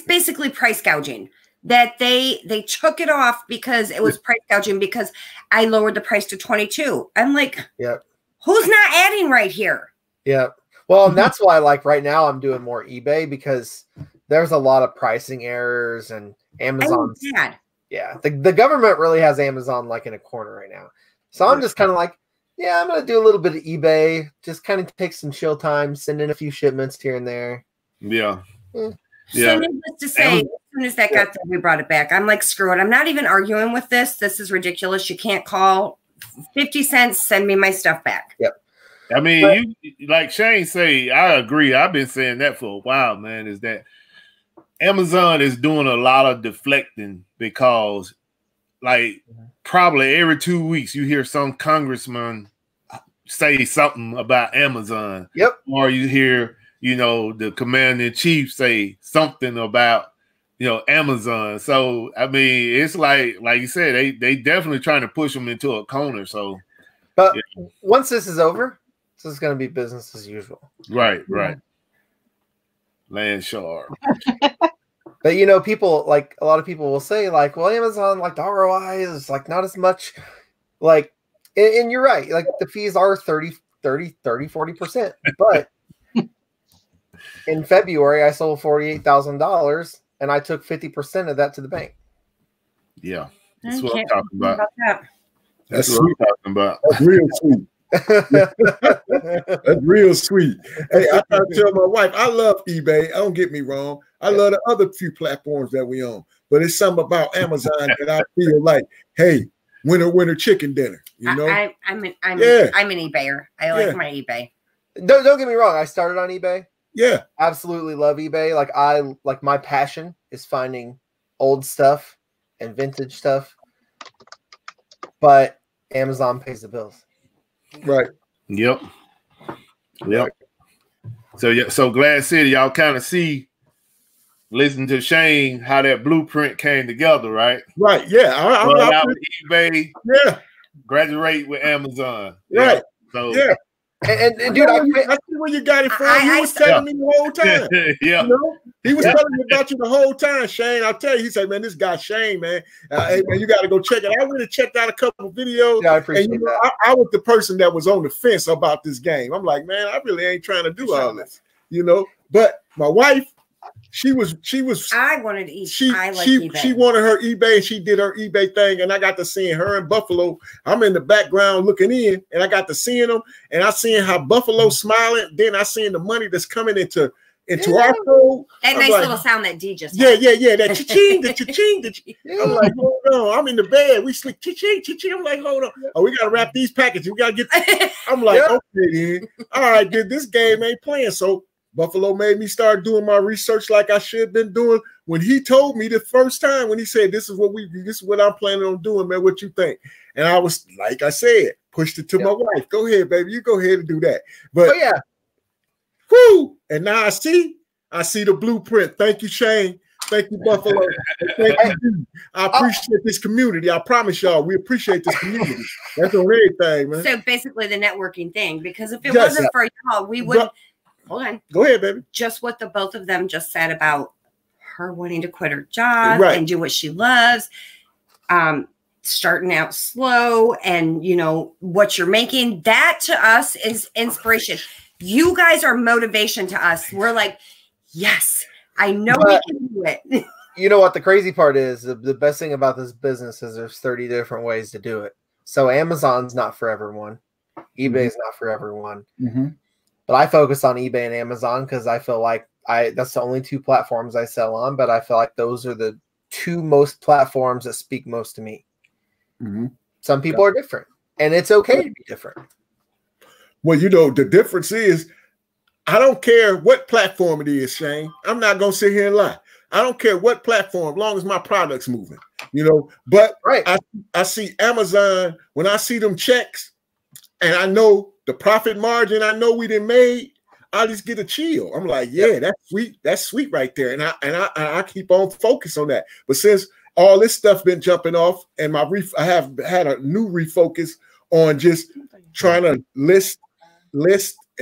basically price gouging, that they took it off because it was price gouging because I lowered the price to $22. I'm like, who's not adding right here? Yeah. Well, and that's why, like right now, I'm doing more eBay because there's a lot of pricing errors, and Amazon's bad. Yeah, the government really has Amazon like in a corner right now. So I'm just kind of like, yeah, I'm gonna do a little bit of eBay, just kind of take some chill time, send in a few shipments here and there. Yeah. So needless to say, as soon as that got there, we brought it back. I'm like, screw it. I'm not even arguing with this. This is ridiculous. You can't call 50 cents, send me my stuff back. Yep. I mean, you like Shane say, I agree. I've been saying that for a while, man, is that Amazon is doing a lot of deflecting because like probably every 2 weeks you hear some congressman say something about Amazon. Yep. Or you hear, the commander-in-chief say something about, Amazon. So, I mean, it's like you said, they definitely trying to push them into a corner. So, but once this is over, this is going to be business as usual. Right. Land sharp. But people like a lot of people will say like, well, Amazon, like the ROI is like not as much, like, and you're right, like the fees are 40%. But in February, I sold $48,000 and I took 50% of that to the bank. Yeah, that's what I'm talking about. That's what sweet. I'm talking about. That's real sweet. That's real sweet. Hey, I gotta tell my wife, I love eBay. Don't get me wrong. I love the other few platforms that we own, but it's something about Amazon that I feel like, hey, winter chicken dinner. I'm an eBayer. I like my eBay. Don't get me wrong. I started on eBay. Yeah, absolutely love eBay. Like my passion is finding old stuff and vintage stuff, but Amazon pays the bills. Right. Yep. So Glad City, y'all kind of see, listen to Shane, how that blueprint came together, right? Right. Yeah. I'm out with eBay. Yeah. Graduate with Amazon. Right. So yeah. And dude, I see where you got it from. He was telling me the whole time. Yeah. He was telling me about you the whole time, Shane. I'll tell you, he said, man, this guy Shane, man. Hey, man, you got to go check it. I went and checked out a couple of videos. Yeah, I appreciate that. I was the person that was on the fence about this game. I'm like, man, I really ain't trying to do all this, But my wife, she was. I wanted to eat. eBay. She wanted her eBay, and she did her eBay thing, and I got to seeing her in Buffalo. I'm in the background looking in, and I got to seeing them, and I seen how Buffalo smiling. Then I seen the money that's coming into our code. That nice little sound that D just had. Yeah. That cha-ching, the cha-ching, the cha-ching. I'm like, hold on. I'm in the bed. We sleep cha-ching, cha-ching. I'm like, hold on. Oh, we gotta wrap these packages. We gotta get. I'm like, okay, then. All right, dude. This game ain't playing. So Buffalo made me start doing my research like I should have been doing. When he told me the first time, when he said, this is what I'm planning on doing, man, what you think? And I was, like I said, pushed it to my wife. Go ahead, baby. You go ahead and do that. But whoo! And now I see the blueprint. Thank you, Shane. Thank you, Buffalo. Thank you. I appreciate this community. I promise y'all, we appreciate this community. That's on everything, man. So basically the networking thing, because if it wasn't for y'all, we wouldn't. Hold on. Go ahead, baby. Just what the both of them just said about her wanting to quit her job and do what she loves, starting out slow, and what you're making. That to us is inspiration. You guys are motivation to us. We're like, yes, I know we can do it. You know what the crazy part is? The best thing about this business is there's 30 different ways to do it. So Amazon's not for everyone. eBay's not for everyone. But I focus on eBay and Amazon because I feel like that's the only two platforms I sell on, but I feel like those are the two most platforms that speak most to me. Some people are different, and it's okay to be different. Well, the difference is I don't care what platform it is, Shane. I'm not going to sit here and lie. I don't care what platform, as long as my product's moving, But I see Amazon, when I see them checks and I know the profit margin I know we done made, I just get a chill. I'm like, yeah, that's sweet. That's sweet right there. And I keep on focus on that. But since all this stuff been jumping off, and I have had a new refocus on just trying to list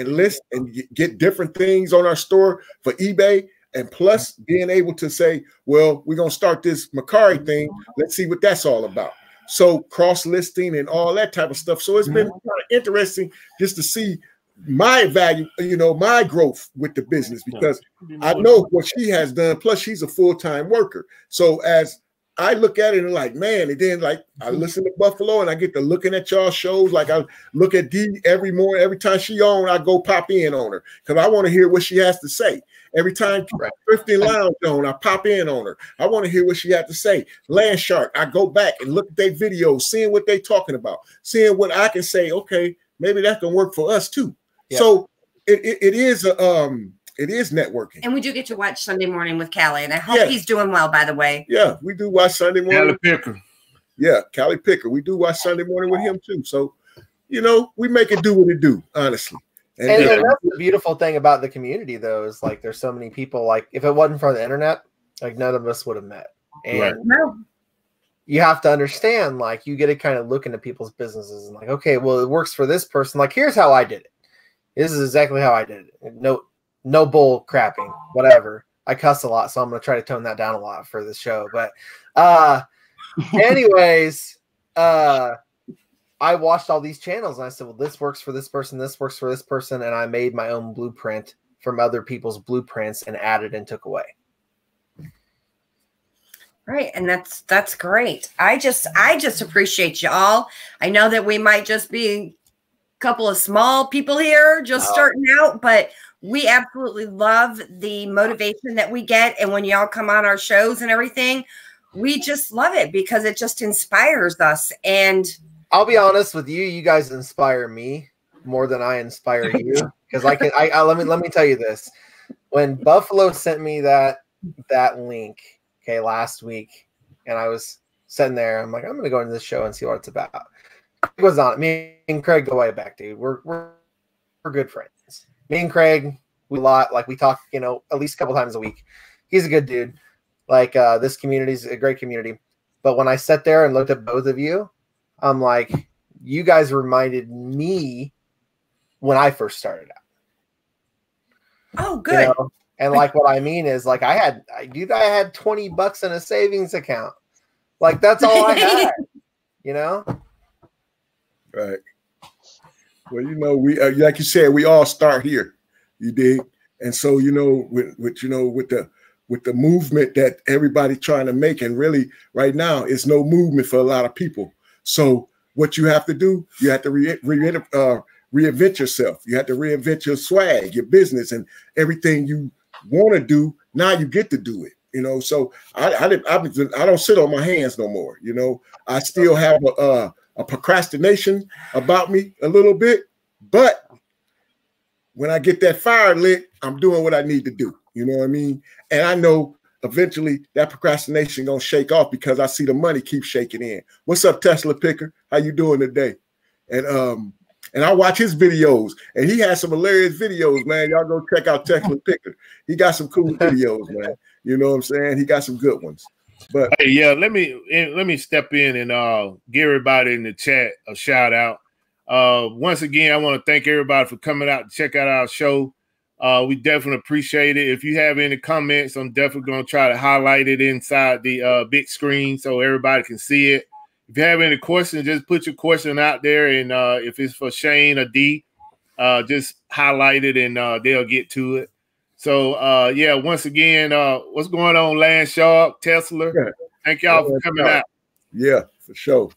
and get different things on our store for eBay, and plus being able to say, well, we're gonna start this Macari thing. Let's see what that's all about. So cross listing and all that type of stuff. So it's been kind of interesting just to see my value, you know, my growth with the business, because I know what she has done. Plus, she's a full-time worker. So as I look at it and like, man, and then like I listen to Buffalo and I get to looking at y'all shows. Like I look at Dee every morning, every time she on, I go pop in on her because I want to hear what she has to say. Every time Thrifty Lounge on, I pop in on her. I want to hear what she had to say. Land Shark, I go back and look at their videos, seeing what they talking about, seeing what I can say. Okay, maybe that can work for us too. Yep. So it is networking. And we do get to watch Sunday Morning with Callie, and I hope he's doing well, by the way. Yeah, we do watch Sunday Morning. Callie Picker. Yeah, Callie Picker. We do watch Sunday Morning with him too. So, you know, we make it do what it do, honestly. And that's the beautiful thing about the community, though, is like there's so many people. Like if it wasn't for the internet, like none of us would have met. And you have to understand, like you get to kind of look into people's businesses and like, okay, well, it works for this person. Like here's how I did it. This is exactly how I did it. No bull crapping, whatever. I cuss a lot, so I'm going to try to tone that down a lot for this show. But anyways, I watched all these channels and I said, well, this works for this person. This works for this person. And I made my own blueprint from other people's blueprints and added and took away. Right. And that's great. I just appreciate y'all. I know that we might just be a couple of small people here just starting out, but we absolutely love the motivation that we get. And when y'all come on our shows and everything, we just love it because it just inspires us. And I'll be honest with you, you guys inspire me more than I inspire you. Because let me tell you this. When Buffalo sent me that link, okay, last week, and I was sitting there, I'm like, I'm gonna go into this show and see what it's about. Craig was on it. Me and Craig go way back, dude. We're good friends. Me and Craig, we talk, you know, at least a couple times a week. He's a good dude. Like this community is a great community. But when I sat there and looked at both of you, I'm like, you guys reminded me when I first started out. Oh, good. You know? And like what I mean is like I had $20 in a savings account. Like that's all I had. You know? Right. Well, you know, we like you said, we all start here. You dig? And so, you know, with the movement that everybody trying to make, and really right now, it's no movement for a lot of people. So what you have to do, you have to reinvent yourself. You have to reinvent your swag, your business, and everything you want to do. Now you get to do it. You know, so I don't sit on my hands no more. You know, I still have a procrastination about me a little bit, but when I get that fire lit, I'm doing what I need to do. You know what I mean? And I know eventually that procrastination gonna shake off because I see the money keep shaking in. What's up, Tesla Picker? How you doing today? And I watch his videos, and he has some hilarious videos, man. Y'all go check out Tesla Picker. He got some cool videos, man. You know what I'm saying? He got some good ones. But hey, yeah, let me step in and give everybody in the chat a shout out. Once again, I want to thank everybody for coming out to check out our show. We definitely appreciate it. If you have any comments, I'm definitely going to try to highlight it inside the big screen so everybody can see it. If you have any questions, just put your question out there, and if it's for Shane or D, just highlight it and they'll get to it. So, yeah, once again, what's going on, Land Shark, Tesla? Yeah. Thank y'all for coming out. Yeah, for sure.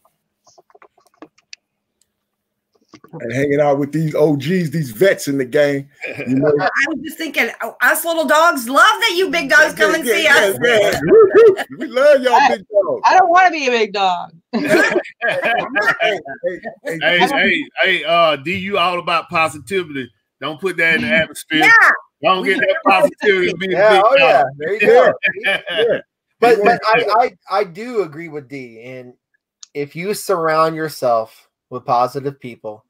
And hanging out with these OGs, these vets in the game. You know? I was just thinking, us little dogs love that you big dogs come and see us. Yeah. We love y'all big dogs. I don't want to be a big dog. Hey, D, you all about positivity. Don't put that in the atmosphere. Yeah. Don't get that positivity. Be a big dog. Yeah, there you go. Yeah. But I do agree with D. And if you surround yourself with positive people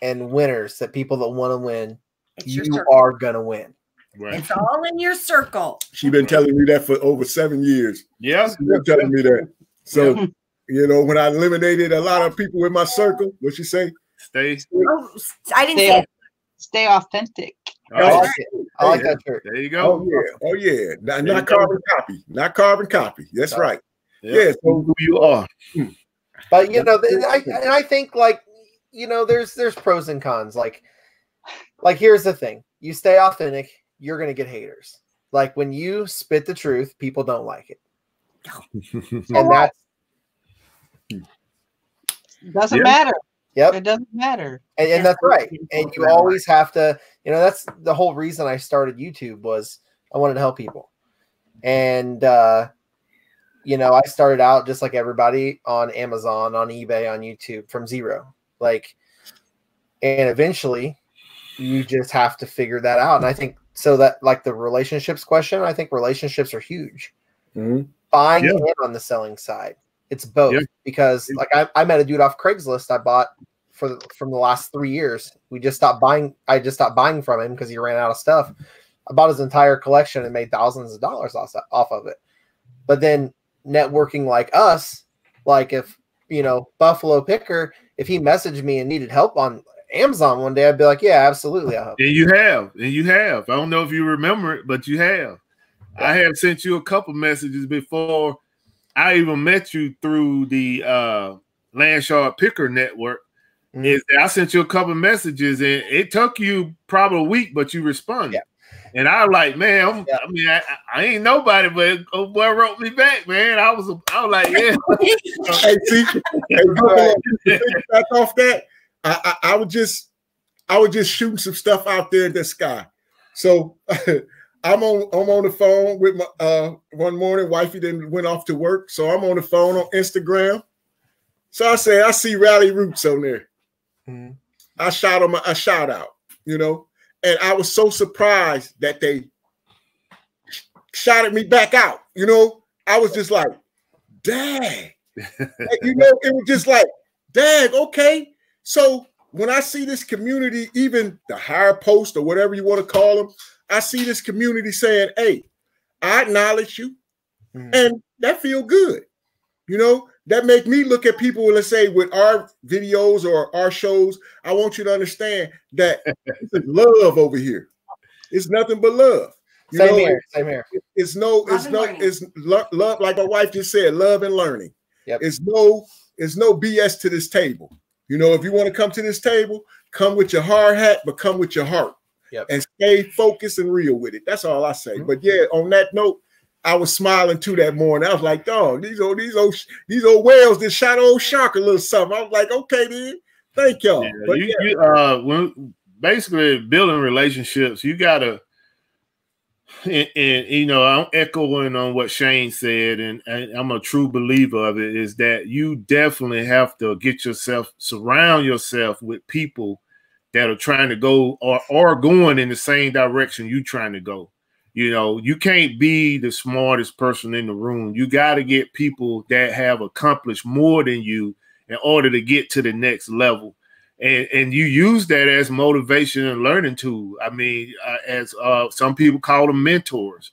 and winners, that people that want to win, you are going to win. Right. It's all in your circle. She's been telling me that for over 7 years. Yeah. She's been telling me that. So, you know, when I eliminated a lot of people in my circle, what'd she say? Stay. Oh, I didn't say it. Stay authentic. I like it. I like that shirt. There you go. Oh yeah. Not carbon copy. Not carbon copy. That's right. Yeah. So who you are. But you know, I think, like, you know, there's pros and cons. Like, like, here's the thing. You stay authentic, you're going to get haters. Like, when you spit the truth, people don't like it. And that's doesn't matter. Yep. It doesn't matter. And that's right. And you always have to, that's the whole reason I started YouTube was I wanted to help people. And, I started out just like everybody on Amazon, on eBay, on YouTube from zero. Like, and eventually you just have to figure that out. And I think so that, like, the relationships question, I think relationships are huge. Mm-hmm. Buying and on the selling side. It's both because, like, I met a dude off Craigslist I bought from the last 3 years. We just stopped buying. I just stopped buying from him because he ran out of stuff. I bought his entire collection and made thousands of dollars off of it. But then networking like us, like if, Buffalo Picker, if he messaged me and needed help on Amazon one day, I'd be like, yeah, absolutely. I'll help. And you have. I don't know if you remember it, but you have. Yeah. I have sent you a couple messages before I even met you through the Landshard Picker Network. Mm-hmm. I sent you a couple messages, and it took you probably a week, but you responded. Yeah. And I was like, man, I ain't nobody, but a boy wrote me back, man. I was like, yeah. Hey, see, back off that. I was just shooting some stuff out there in the sky. So I'm on the phone with my one morning. Wifey then went off to work, so I'm on the phone on Instagram. So I said, I see Rally Roots on there. Mm-hmm. I shot him a shout out, and I was so surprised that they shouted me back out. I was just like, dang, it was just like, dang, okay. So when I see this community, even the higher post or whatever you want to call them, I see this community saying, hey, I acknowledge you. Mm-hmm. And that feel good. That make me look at people, let's say, with our videos or our shows. I want you to understand that it's love over here. It's nothing but love. Same here. It's love, like my wife just said, love and learning. Yep. It's no BS to this table. If you want to come to this table, come with your hard hat, but come with your heart. Yep. And stay focused and real with it. That's all I say. Mm-hmm. But yeah, on that note, I was smiling too that morning. I was like, dog, these old whales that shot old shark a little something. I was like, okay, then, thank y'all. Yeah, when basically building relationships, you gotta, and I'm echoing on what Shane said, and I'm a true believer of it, is that you definitely have to surround yourself with people that are trying to go or going in the same direction you're trying to go. You can't be the smartest person in the room. You got to get people that have accomplished more than you in order to get to the next level. And you use that as motivation and learning tool. I mean, as some people call them mentors,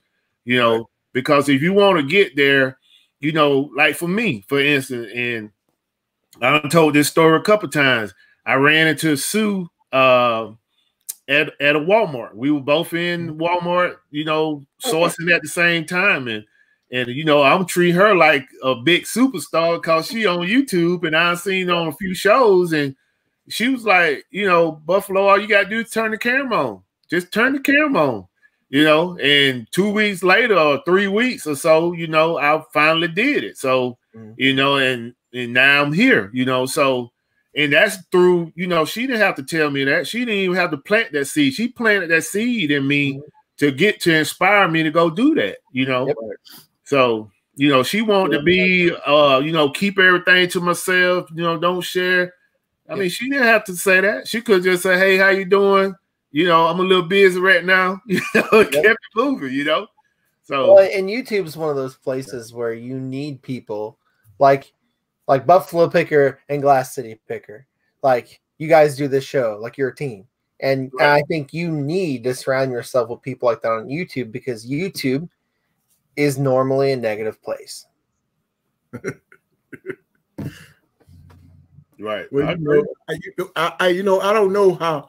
right. Because if you want to get there, like for me, for instance, and I've told this story a couple of times. I ran into Sue at a Walmart. We were both in Walmart, sourcing at the same time. And I'm treating her like a big superstar because she on YouTube and I've seen her on a few shows. And she was like, Buffalo, all you got to do is turn the camera on. Just turn the camera on, and 2 weeks later or 3 weeks or so, I finally did it. So, and now I'm here, so. And that's through, she didn't have to tell me that. She didn't even have to plant that seed. She planted that seed in me to inspire me to go do that, Yep. So, she wanted to be, keep everything to myself, don't share. I mean, she didn't have to say that. She could just say, hey, how you doing? I'm a little busy right now, kept it moving, So, and YouTube's one of those places where you need people like Buffalo Picker and Glass City Picker. Like, you guys do this show, like you're a team. And I think you need to surround yourself with people like that on YouTube because YouTube is normally a negative place. Right. Well, I don't know how,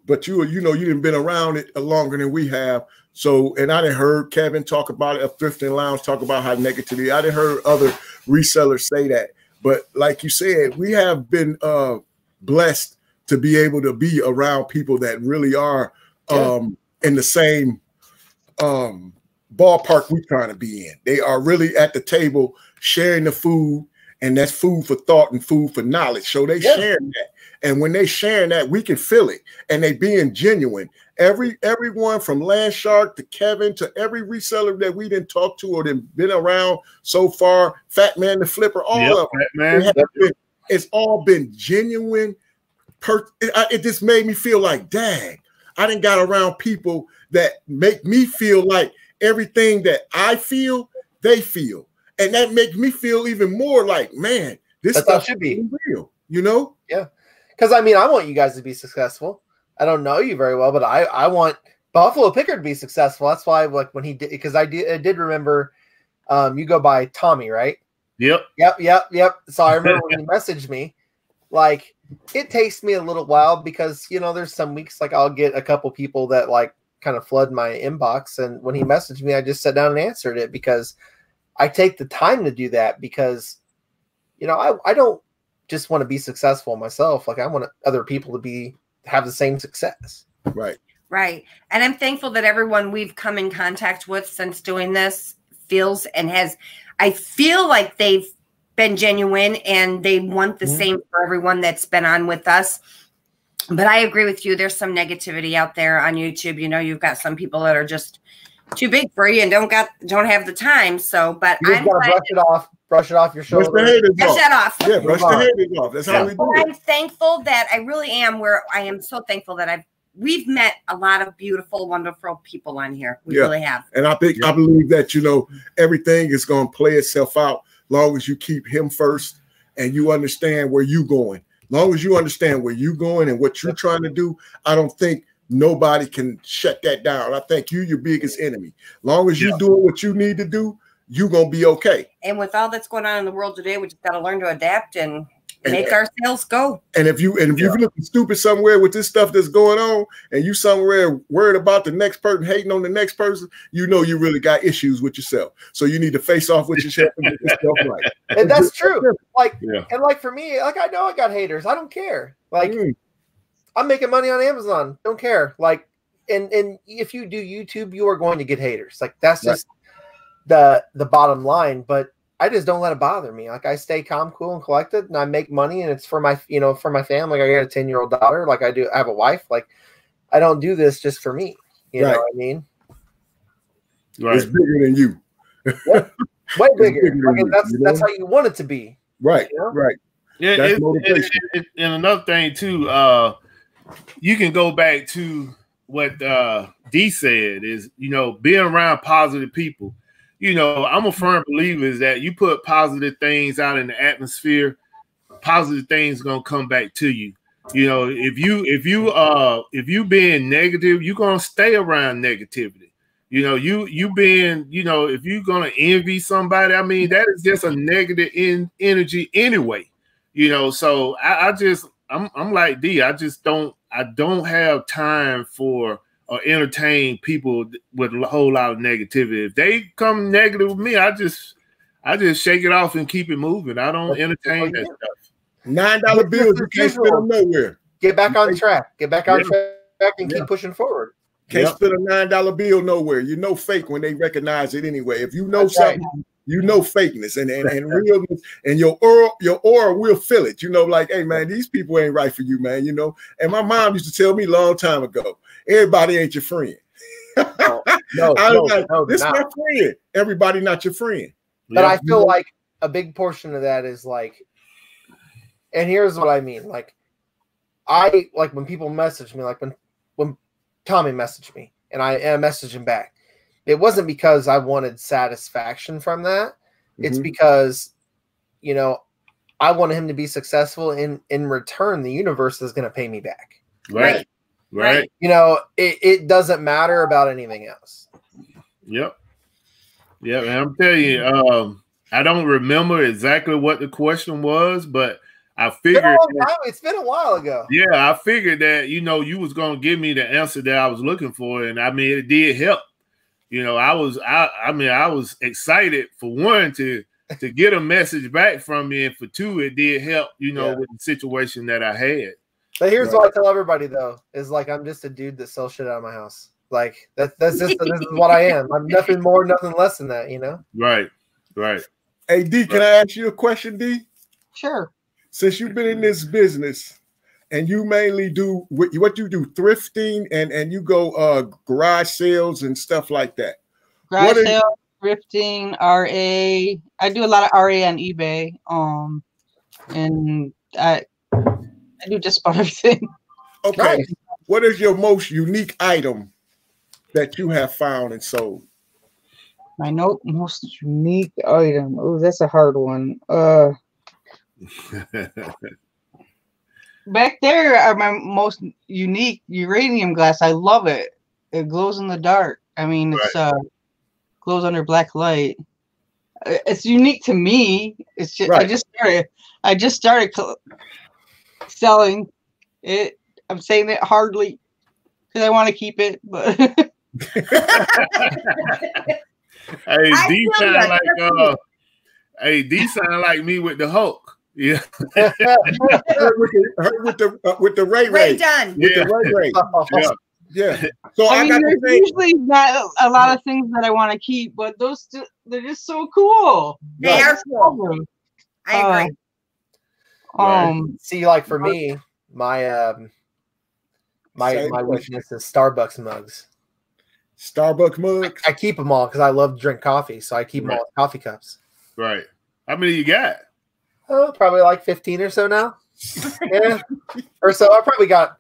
but you didn't been around it longer than we have. So, and I didn't heard Kevin talk about it, a Thrifting Lounge talk about how negativity. I didn't heard other resellers say that. But like you said, we have been blessed to be able to be around people that really are in the same ballpark we're trying to be in. They are really at the table sharing the food, and that's food for thought and food for knowledge. So they sharing that. And when they sharing that, we can feel it. And they being genuine. Everyone from Land Shark to Kevin to every reseller that we didn't talk to or been around so far, Fat Man the Flipper, all of them. It's all been genuine. It just made me feel like, dang, I done got around people that make me feel like everything that I feel, they feel. And that makes me feel even more like, man, this stuff should be real, you know? Yeah. Because, I mean, I want you guys to be successful. I don't know you very well, but I want Buffalo Picker to be successful. That's why, like, when he did, because I did remember you go by Tommy, right? Yep. So I remember when you messaged me, like, it takes me a little while because, you know, there's some weeks, like, I'll get a couple people that, like, kind of flood my inbox. And when he messaged me, I just sat down and answered it because I take the time to do that because, you know, I don't just want to be successful myself. Like, I want other people to have the same success. Right. And I'm thankful that everyone we've come in contact with since doing this feels and I feel like they've been genuine and they want the same for everyone that's been on with us. But I agree with you. There's some negativity out there on YouTube. You know, you've got some people that are just too big for you and don't have the time. So, but I'm brush it off your shoulder. Brush that off. Yeah, brush the haters off. That's how we do it. I'm thankful that I really am I am so thankful that we've met a lot of beautiful, wonderful people on here. We really have. And I believe that, you know, everything is going to play itself out long as you keep him first and you understand where you're going. Long as you understand where you're going and what you're trying to do, I don't think nobody can shut that down. I think you're your biggest enemy. Long as you're doing what you need to do, you're going to be okay. And with all that's going on in the world today, we just got to learn to adapt and make our sales go. And if you're looking stupid somewhere with this stuff that's going on and you somewhere worried about the next person, hating on the next person, you know you really got issues with yourself. So you need to face off with yourself and get yourself right. And that's true. Like, and like for me, like, I know I got haters. I don't care. Like, I'm making money on Amazon. Don't care. Like, and if you do YouTube, you are going to get haters. Like, that's just the bottom line. But I just don't let it bother me. Like, I stay calm, cool, and collected, and I make money, and it's for my, for my family. Like, I got a 10-year-old daughter. Like, I have a wife. Like, I don't do this just for me. You know what I mean? Right. It's bigger than you. Way bigger. That's how you want it to be. Right. You know? Right. Yeah. And another thing too, you can go back to what D said is, being around positive people. I'm a firm believer is that you put positive things out in the atmosphere, positive things going to come back to you. If you being negative, you're going to stay around negativity. You being, if you're going to envy somebody, I mean, that is just a negative energy anyway, so I'm like D, I don't have time for or entertain people with a whole lot of negativity. If they come negative with me, I just shake it off and keep it moving. I don't entertain that stuff. $9 bills, you can't spend them nowhere. Get back on track. Get back on track and keep pushing forward. Can't spend a $9 bill nowhere. You know fake when they recognize it anyway. If you know something, you know fakeness and realness, and your aura will feel it. Like, hey man, these people ain't right for you, man. And my mom used to tell me a long time ago, everybody ain't your friend. No, this is my friend. Everybody not your friend. But I feel like a big portion of that is like, and here's what I mean. Like, I like when people message me, like when Tommy messaged me and I messaged him back. It wasn't because I wanted satisfaction from that. It's because, I wanted him to be successful. In return, the universe is going to pay me back. Right. It doesn't matter about anything else. Yep. Yeah. And I'm telling you, I don't remember exactly what the question was, but I figured it's been a while ago. Yeah, I figured that you was gonna give me the answer that I was looking for, and I mean it did help. I was excited for one to get a message back from me, and for two, it did help. With the situation that I had. But here's what I tell everybody though: is like I'm just a dude that sells shit out of my house. Like that's just this is what I am. I'm nothing more, nothing less than that. You know. Right. Right. Hey D, can I ask you a question, D? Sure. Since you've been in this business, and you mainly do what you do, thrifting, and you go garage sales and stuff like that. Garage sales, thrifting, RA. I do a lot of RA on eBay. And I do just about everything. Okay. Nice. What is your most unique item that you have found and sold? My most unique item. Oh, that's a hard one. Back there are my most unique uranium glass. I love it. It glows in the dark. I mean, it's glows under black light. It's unique to me. It's just I just started selling it. I'm saying it hardly because I want to keep it, but D sound like me with the Hulk. Yeah, with the Ray done. With the Ray. Yeah. So I mean, there's usually not a lot of things that I want to keep, but they're just so cool. They are cool. I agree. See, like for me, my weakness is Starbucks mugs. Starbucks mugs. I keep them all because I love to drink coffee, so I keep them all in coffee cups. Right. How many you got? Oh, probably like 15 or so now. Yeah, or so. I probably got a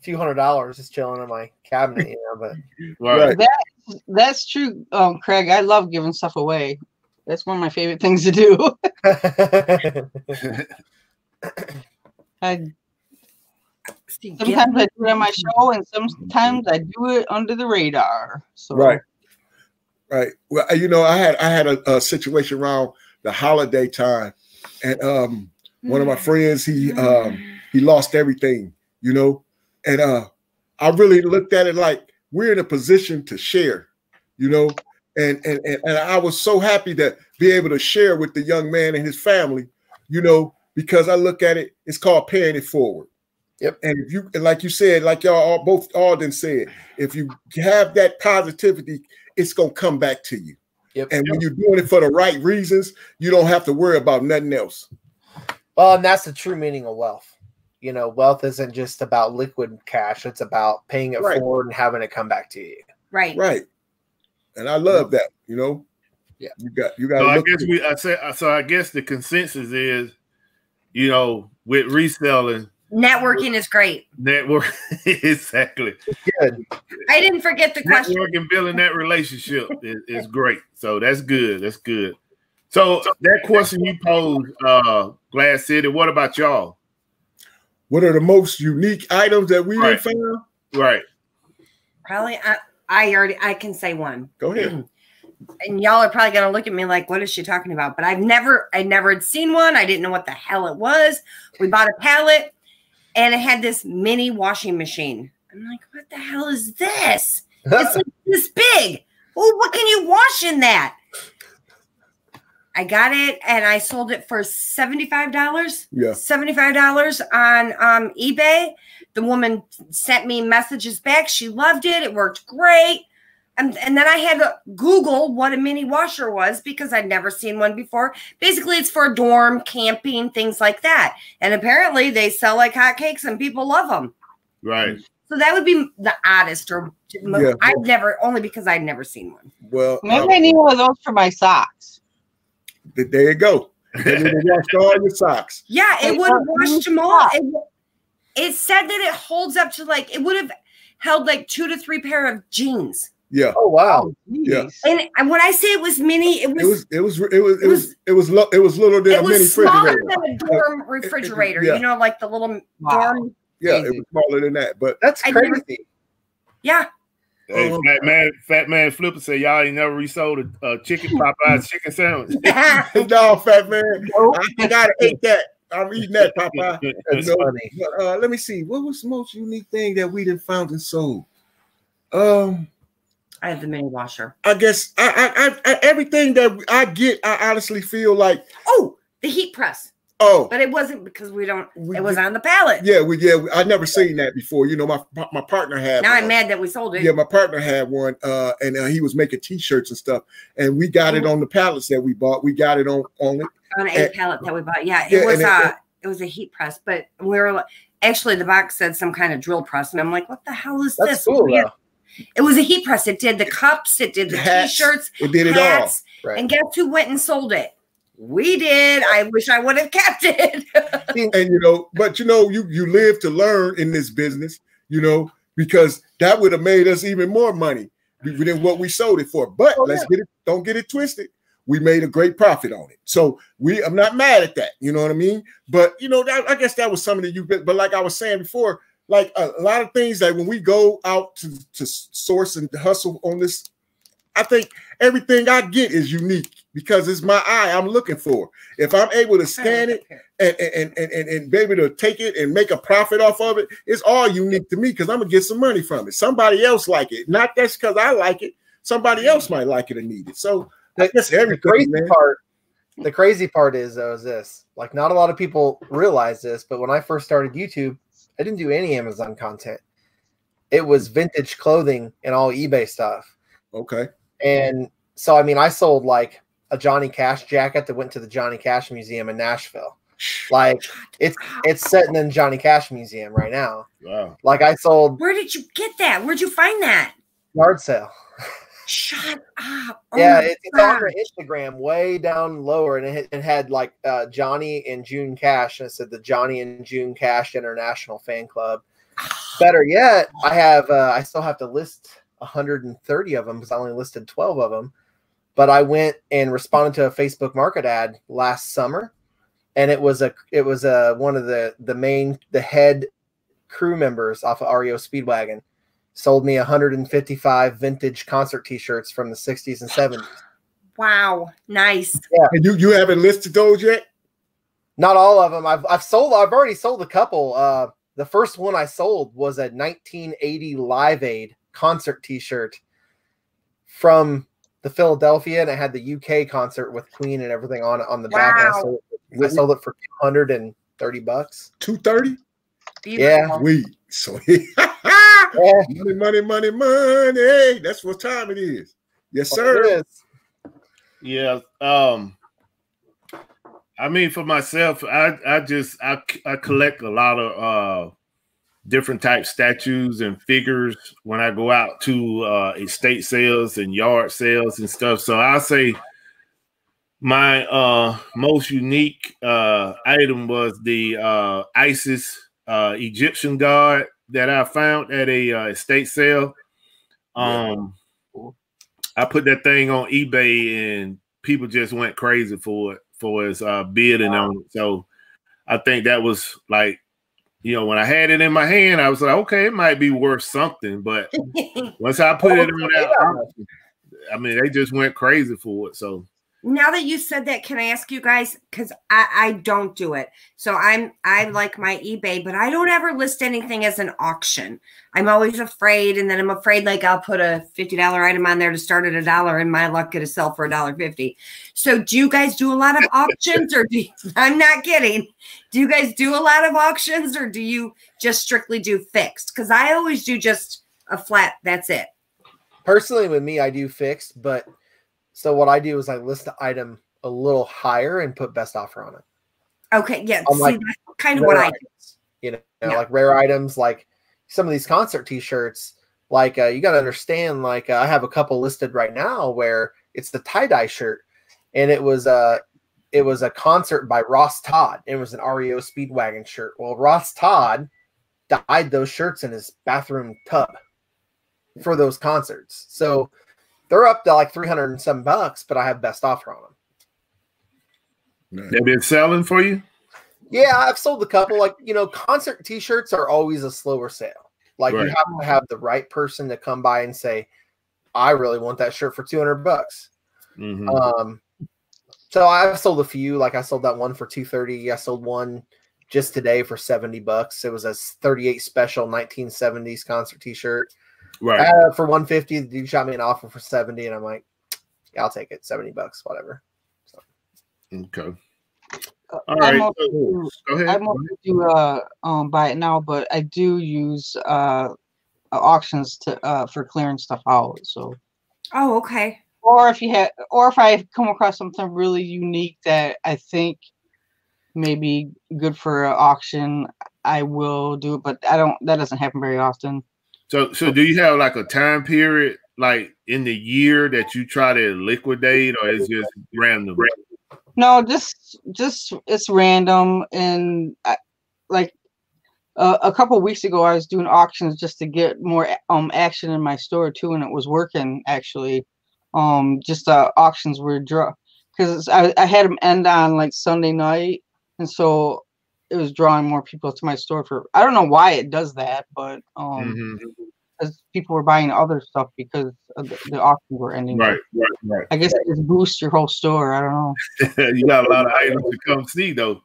few $100s just chilling in my cabinet, you know. But right. That's true, Craig. I love giving stuff away. That's one of my favorite things to do. Sometimes I do it on my show, and sometimes I do it under the radar. So. Right. Well, you know, I had a situation around the holiday time, and one of my friends he lost everything, you know, and I really looked at it like we're in a position to share, you know, and I was so happy to be able to share with the young man and his family, you know, because I look at it, it's called paying it forward. Yep. And if you, like you said, like y'all all done said, if you have that positivity, it's gonna come back to you. Yep. And when you're doing it for the right reasons, you don't have to worry about nothing else. Well, and that's the true meaning of wealth. You know, wealth isn't just about liquid cash; it's about paying it forward and having it come back to you. Right. Right. And I love that. You know. Yeah. You got. So I guess the consensus is, you know, with reselling. Networking is great. Exactly. Good. I didn't forget the question. Networking, building that relationship is great. So that's good. That's good. So that question you posed, Glass City, what about y'all? What are the most unique items that we have found? Right. Probably, I can say one. Go ahead. And y'all are probably gonna look at me like, what is she talking about? But I never had seen one. I didn't know what the hell it was. We bought a pallet. And it had this mini washing machine. I'm like, what the hell is this? It's like this big. Well, what can you wash in that? I got it and I sold it for $75. Yeah. $75 on eBay. The woman sent me messages back. She loved it. It worked great. And then I had to Google what a mini washer was because I'd never seen one before. Basically, it's for dorm, camping, things like that. And apparently they sell like hotcakes and people love them. Right. So that would be the oddest. Only because I'd never seen one. Well, maybe I need one of those for my socks. There you go. You need to wash all your socks. Yeah, it would have washed them all. It said that it holds up to it would have held like 2 to 3 pair of jeans. Yeah. Oh wow. Yeah. And when I say it was mini, it was little than a mini smaller refrigerator. than a dorm refrigerator. Yeah. You know, like the little dorm. Yeah, it was smaller than that, but that's crazy. Yeah. Hey, Fat Man Flipper said y'all ain't never resold a chicken Popeye's chicken sandwich. No, Fat Man, I gotta eat that. I'm eating that Popeye. That's funny. Let me see. What was the most unique thing that we done found and sold? I have the mini washer. I guess I everything that I get, I honestly feel like the heat press. Oh, but it wasn't because it was on the pallet. Yeah, I never seen that before. You know, my partner had. Now I'm mad that we sold it. Yeah, my partner had one, and he was making T-shirts and stuff, and we got it on the pallets that we bought. We got it on a pallet that we bought. Yeah, it was a heat press, but we were actually the box said some kind of drill press, and I'm like, what the hell is this? Cool, it was a heat press. It did the cups, it did the hats, T-shirts, it did hats, it all. Right. And guess who went and sold it? We did. I wish I would have kept it. And but you live to learn in this business, because that would have made us even more money than what we sold it for. But don't get it twisted. We made a great profit on it. So I'm not mad at that. You know what I mean? But I guess that was some of but like I was saying before, like a lot of things that when we go out to source and hustle on this, I think everything I get is unique because it's my eye I'm looking for. If I'm able to scan it and be able to take it and make a profit off of it, it's all unique to me because I'm gonna get some money from it. Somebody else like it. Not that's because I like it. Somebody else might like it and need it. So I guess the crazy part is this. Like, not a lot of people realize this, but when I first started YouTube, I didn't do any Amazon content. It was vintage clothing and all eBay stuff. Okay. And so, I mean, I sold like a Johnny Cash jacket that went to the Johnny Cash Museum in Nashville. Like it's sitting in Johnny Cash Museum right now. Wow. Like I sold. Where did you get that? Where'd you find that? Yard sale. Shut up. Oh yeah, it's on their Instagram way down lower, and it had like Johnny and June Cash, and it said the Johnny and June Cash International Fan Club. Better yet, I still have to list 130 of them because I only listed 12 of them. But I went and responded to a Facebook market ad last summer, and it was one of the head crew members off of REO Speedwagon sold me 155 vintage concert T-shirts from the 60s and 70s. Wow, nice. Yeah. And you haven't listed those yet? Not all of them. I've already sold a couple. The first one I sold was a 1980 Live Aid concert T-shirt from the Philadelphia, and it had the UK concert with Queen and everything on the back. Wow. I sold it for $230. $230? Yeah. Sweet. So money. That's what time it is. Yes, sir. It is. Yeah. I mean, for myself, I collect a lot of different type statues and figures when I go out to estate sales and yard sales and stuff. So I'll say my most unique item was the ISIS Egyptian god that I found at a estate sale. I put that thing on eBay and people just went crazy for it, for its bidding on it. So I think that was like, when I had it in my hand, I was like, okay, it might be worth something. But once I put it on that, I mean, they just went crazy for it. So now that you said that, can I ask you guys, because I don't do it. So I like my eBay, but I don't ever list anything as an auction. I'm always afraid, and then I'm afraid like I'll put a $50 item on there to start at $1 and my luck it'll sell for $1.50. So do you guys do a lot of auctions, or I'm not kidding. Do you guys do a lot of auctions, or do you just strictly do fixed? Because I always do just a flat, that's it. Personally, with me, I do fixed, but so what I do is I list the item a little higher and put best offer on it. Okay, yeah. See, that's kind of what I do. Like rare items, like some of these concert T-shirts. Like you got to understand. Like I have a couple listed right now where it's the tie-dye shirt, and it was a concert by Ross Todd. It was an REO Speedwagon shirt. Well, Ross Todd dyed those shirts in his bathroom tub for those concerts. So they're up to like $300 and some bucks, but I have best offer on them. They've been selling for you? Yeah, I've sold a couple. Like, concert T-shirts are always a slower sale. Like you have to have the right person to come by and say, I really want that shirt for $200. Mm-hmm. So I've sold a few. Like I sold that one for $230. I sold one just today for $70. It was a 38 special 1970s concert T-shirt. Right. For $150, the dude shot me an offer for $70, and I'm like, yeah, I'll take it. $70, whatever. So. Okay. All right. Go ahead. I mostly do buy it now, but I do use auctions to for clearing stuff out. So. Oh, okay. Or if I come across something really unique that I think may be good for an auction, I will do it. But that doesn't happen very often. So do you have like a time period, like in the year, that you try to liquidate, or is it just random? No, just it's random. And a couple of weeks ago, I was doing auctions just to get more action in my store too, and it was working actually. Just auctions were because I had them end on like Sunday night, and so it was drawing more people to my store for. I don't know why it does that, but because people were buying other stuff because the auctions were ending. Right. I guess it just boosts your whole store. I don't know. You got a lot of items to come see though.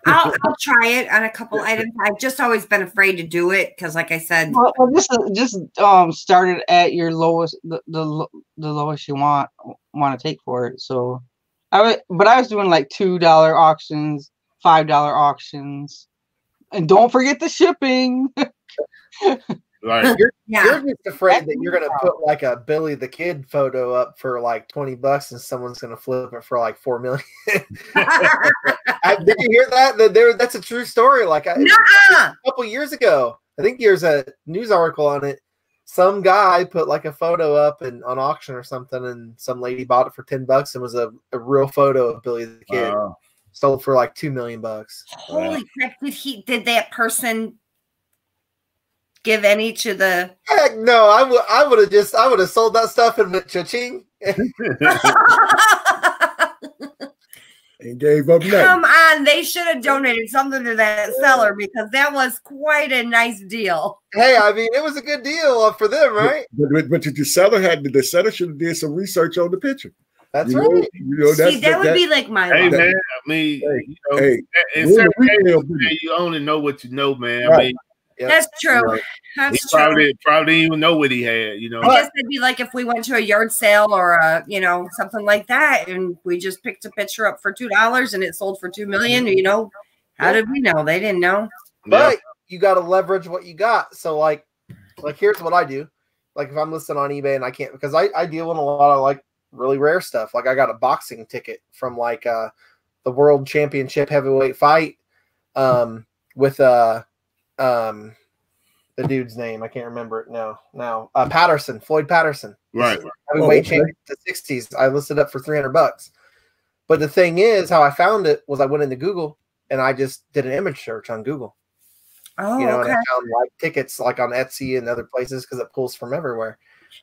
I'll try it on a couple items. I've just always been afraid to do it because, like I said, well, just started at your lowest, the lowest you want to take for it. So, I was doing like $2 auctions, $5 auctions, and don't forget the shipping. Right. You're just afraid that you're gonna put like a Billy the Kid photo up for like $20 and someone's gonna flip it for like 4 million. Did you hear that? That's a true story. Like a couple years ago, I think there's a news article on it. Some guy put like a photo up on auction or something, and some lady bought it for $10 and was a real photo of Billy the Kid. Wow. Sold for like $2 million. Holy crap! Did that person give any to the? Heck no! I would have sold that stuff and went cha-ching. And gave up. Come on, they should have donated something to that seller because that was quite a nice deal. Hey, I mean, it was a good deal for them, right? But the seller should have did some research on the picture. That's right. See, that would be like my. Hey, man, I mean, in certain cases, you only know what you know, man. Right. I mean. Yep. That's true. Right. That's true. Probably didn't even know what he had, you know. I guess it'd be like if we went to a yard sale or something like that, and we just picked a picture up for $2 and it sold for $2 million. You know, how did we know? They didn't know. But you got to leverage what you got. So like here's what I do. Like if I'm listing on eBay and I can't, because I deal with a lot of like really rare stuff. Like I got a boxing ticket from like the World Championship heavyweight fight with the dude's name, I can't remember it now. Patterson, Floyd Patterson. Right. Heavyweight champion in the 60s. I listed up for $300. But the thing is, how I found it was I went into Google and I just did an image search on Google. Oh, and I found like tickets like on Etsy and other places because it pulls from everywhere.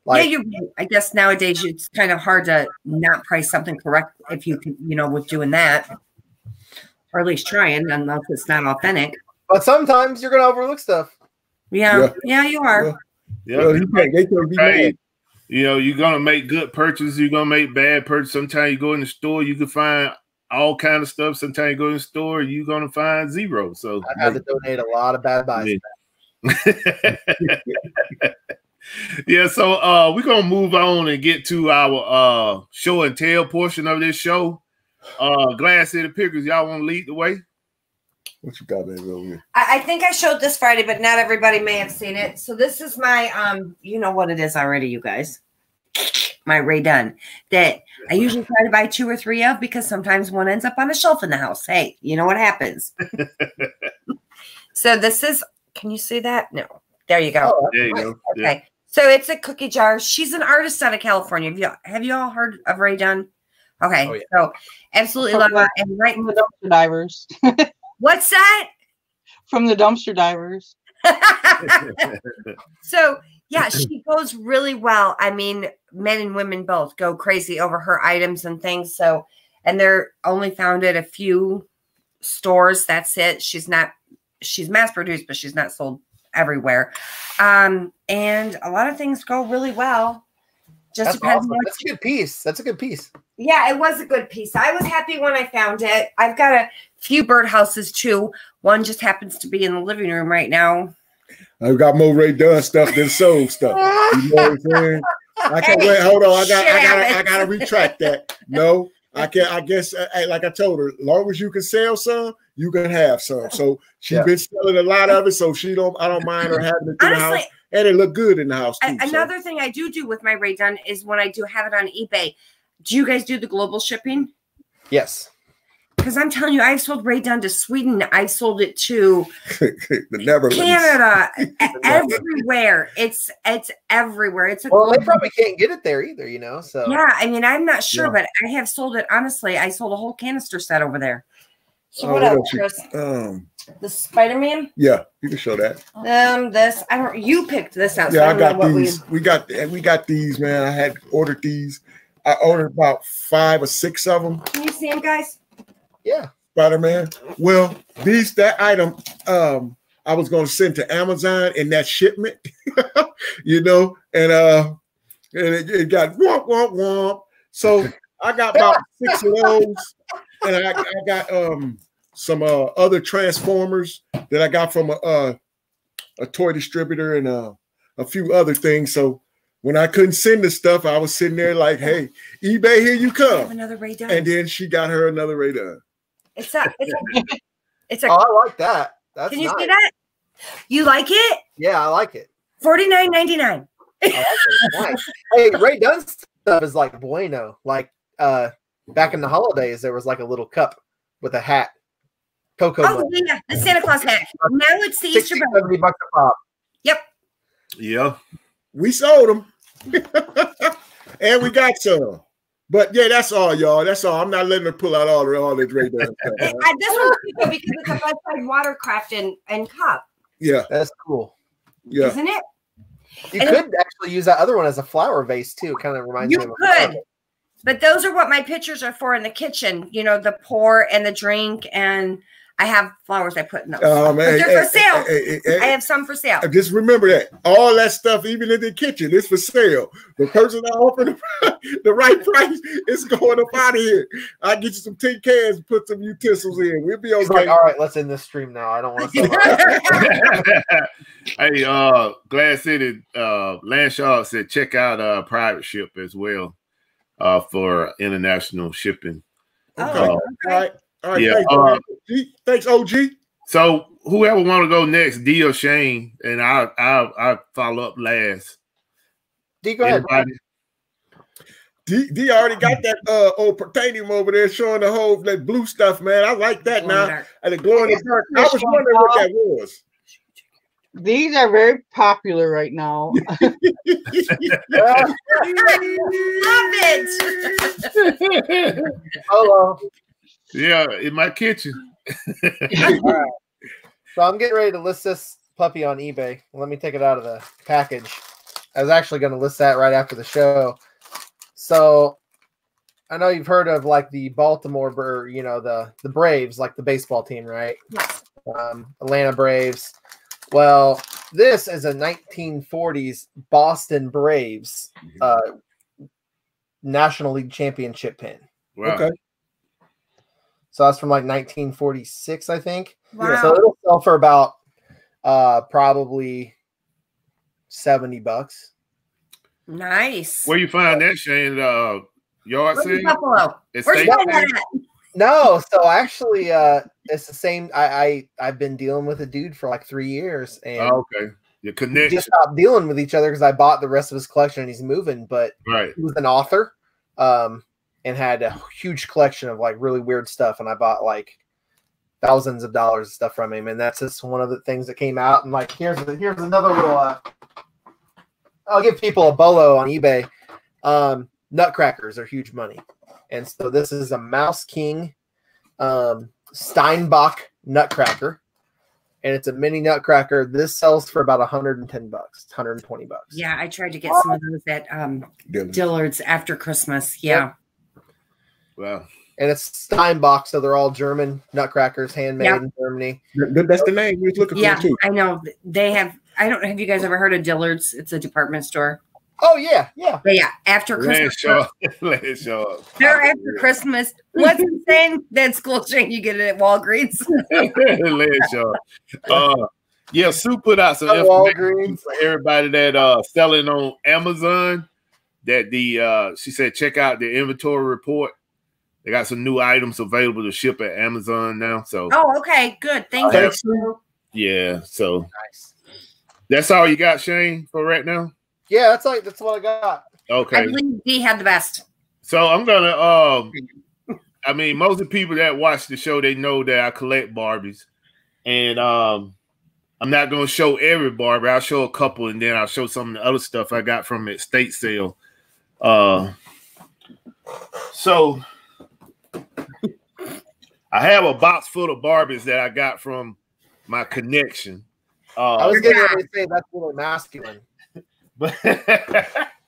Like, I guess nowadays it's kind of hard to not price something correct if you can, with doing that, or at least trying, unless it's not authentic. But sometimes you're going to overlook stuff. Yeah, you are. Yeah, you're going to make good purchases. You're going to make bad purchases. Sometimes you go in the store, you can find all kind of stuff. Sometimes you go in the store, you're going to find zero. So I had to donate a lot of bad buys. Yeah, so we're going to move on and get to our show and tell portion of this show. Glass City Pickers, y'all want to lead the way? What you got there over here? I think I showed this Friday, but not everybody may have seen it. So this is my, you know what it is already, you guys. My Ray Dunn that I usually try to buy 2 or 3 of because sometimes one ends up on a shelf in the house. Hey, you know what happens. So this is, can you see that? No. There you go. There you go. Okay. Yeah. So it's a cookie jar. She's an artist out of California. Have you all heard of Ray Dunn? Okay. Oh, yeah. So absolutely love it. And right in the dumpster divers. What's that? From the dumpster divers. So, yeah, she goes really well. I mean, men and women both go crazy over her items and things. So, and they're only found at a few stores. That's it. She's mass produced, but she's not sold everywhere. And a lot of things go really well. Just depends. Awesome. That's a good piece. That's a good piece. Yeah, it was a good piece. I was happy when I found it. I've got a few birdhouses too. One just happens to be in the living room right now. I've got more Ray Dunn stuff than sold stuff. You know what I'm saying? I can't wait. Hold on. I gotta retract that. No, I guess, like I told her, as long as you can sell some, you can have some. So she's been selling a lot of it, so I don't mind her having it in the house, and it look good in the house too. Another thing I do with my Rae Dunn is when I do have it on eBay. Do you guys do the global shipping? Yes. Because I'm telling you, I've sold Rae Dunn to Sweden. I've sold it to the Netherlands, Canada, everywhere. It's everywhere. It's a well, they probably can't get it there either, you know. So yeah, I mean, I'm not sure, but I have sold it. Honestly, I sold a whole canister set over there. So what else, Chris? The Spider-Man. Yeah, you can show that. This I don't. You picked this out. Yeah, so I got these. We got these, man. I had ordered these. I ordered about 5 or 6 of them. Can you see them, guys? Yeah. Spider-Man. Well, that item I was going to send to Amazon in that shipment, you know, and it got womp womp womp. So I got about 6 of those, and I got some other Transformers that I got from a toy distributor and a few other things. So when I couldn't send the stuff, I was sitting there like, "Hey, eBay, here you come." Another Rae Dunn. And then she got her another Rae Dunn. It's a. Oh, I like that. That's Can you nice. see that? You like it? Yeah, I like it. $49.99. Nice. Hey, Rae Dunn stuff is like bueno. Like back in the holidays, there was like a little cup with a hat. Cocoa. Oh yeah, the Santa Claus hat. Now it's the Easter bunny. $60 a pop. Yep. Yeah. We sold them. And we got some. But yeah, that's all, y'all. That's all. I'm not letting her pull out all this Rae Dunn stuff. This one's cool because it's a bedside watercraft and cup. Yeah. That's cool. Yeah. Isn't it? You could actually use that other one as a flower vase too. Kind of reminds me of but those are what my pictures are for in the kitchen. You know, the pour and the drink, and I have flowers I put in those. But they're for sale. I have some for sale. Just remember that all that stuff, even in the kitchen, is for sale. The person that offered the right price is going up out of here. I'll get you some tin cans and put some utensils in. We'll be okay. Like, all right, let's end this stream now. I don't want to. Hey, Glass City, Lanshaw said check out private ship as well for international shipping. Okay. All right. All right, yeah, thanks, OG. So whoever want to go next, D or Shane, and I'll follow up last. D, go ahead. D already got that old pertanium over there showing the whole that blue stuff, man. I like that now. And the glow in the dark. I was wondering what that was. These are very popular right now. Love it. Hello. Yeah, in my kitchen. All right. So I'm getting ready to list this puppy on eBay. Let me take it out of the package. I was actually going to list that right after the show. So I know you've heard of like the Baltimore, you know, the Braves, like the baseball team, right? Atlanta Braves. Well, this is a 1940s Boston Braves National League Championship pin. Wow. Okay. So that's from like 1946, I think. Wow. So it'll sell for about probably $70. Nice. Where you find that, Shane? Yard sale? Buffalo. It's Where's state that fair? at? No, so actually it's the same. I've been dealing with a dude for like 3 years, and Okay. Your we connection. just stopped dealing with each other because I bought the rest of his collection and he's moving. But Right. he was an author, and had a huge collection of like really weird stuff, and I bought like thousands of dollars of stuff from him, and that's just one of the things that came out. And like here's another little. I'll give people a bolo on eBay. Nutcrackers are huge money, and so this is a Mouse King Steinbach Nutcracker, and it's a mini Nutcracker. This sells for about $110, $120. Yeah, I tried to get some of those at Dillard's after Christmas. Yeah. Wow. And it's Steinbach, so they're all German Nutcrackers, handmade in Germany. That's the name we was looking for too. I know. They have. Have you guys ever heard of Dillard's? It's a department store. Oh yeah, yeah. But yeah, after Christmas. Lanshaw. They're after Christmas. What's it saying? That's cool, Shane. You get it at Walgreens. Lanshaw. Yeah, Sue put out some information for everybody that selling on Amazon. That she said check out the inventory report. They got some new items available to ship at Amazon now. So okay, good. Thank you. Yeah, so Nice. that's all you got, Shane, for right now? Yeah, that's what I got. Okay. I believe D had the best. So I'm gonna I mean, most of the people that watch the show, they know that I collect Barbies. And I'm not gonna show every Barbie. I'll show a couple, and then I'll show some of the other stuff I got from the estate sale. So I have a box full of Barbies that I got from my connection. I was getting ready to say that's really masculine. But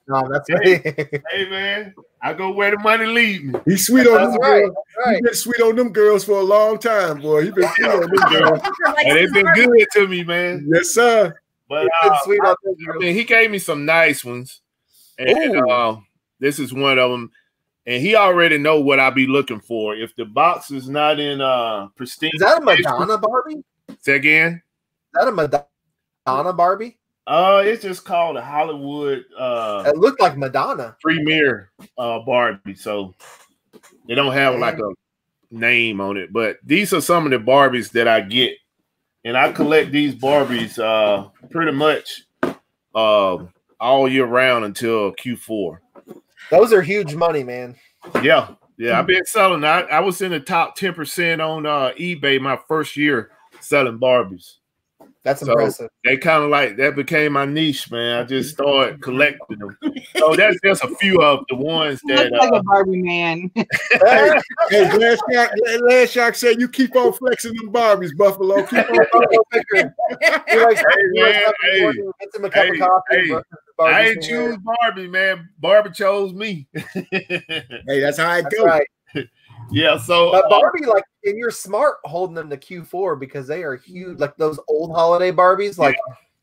no, that's hey man, I go where the money lead me. He's sweet on them girls. Right. He's been sweet on them girls for a long time, boy. He's been sweet on them girls. And they've been good to me, man. Yes, sir. But sweet on them I mean, he gave me some nice ones, and this is one of them. And he already know what I be looking for. If the box is not in pristine, is that a Madonna Barbie? Say again. Is that a Madonna Barbie? It's just called a Hollywood. It looked like Madonna Premier Barbie, so they don't have like a name on it. But these are some of the Barbies that I get, and I collect these Barbies pretty much all year round until Q4. Those are huge money, man. Yeah. I've been selling. I was in the top 10% on eBay my first year selling Barbies. That's impressive. They kind of like that became my niche, man. I just started collecting them. So that's just a few of the ones that like a Barbie man. Hey, Last Shark said you keep on flexing them Barbies, Buffalo. Keep on I ain't choose Barbie, man. Barbie chose me. Hey, that's how it goes. Right. Yeah, so but Barbie, like, and you're smart holding them to Q4 because they are huge. Like those old holiday Barbies, like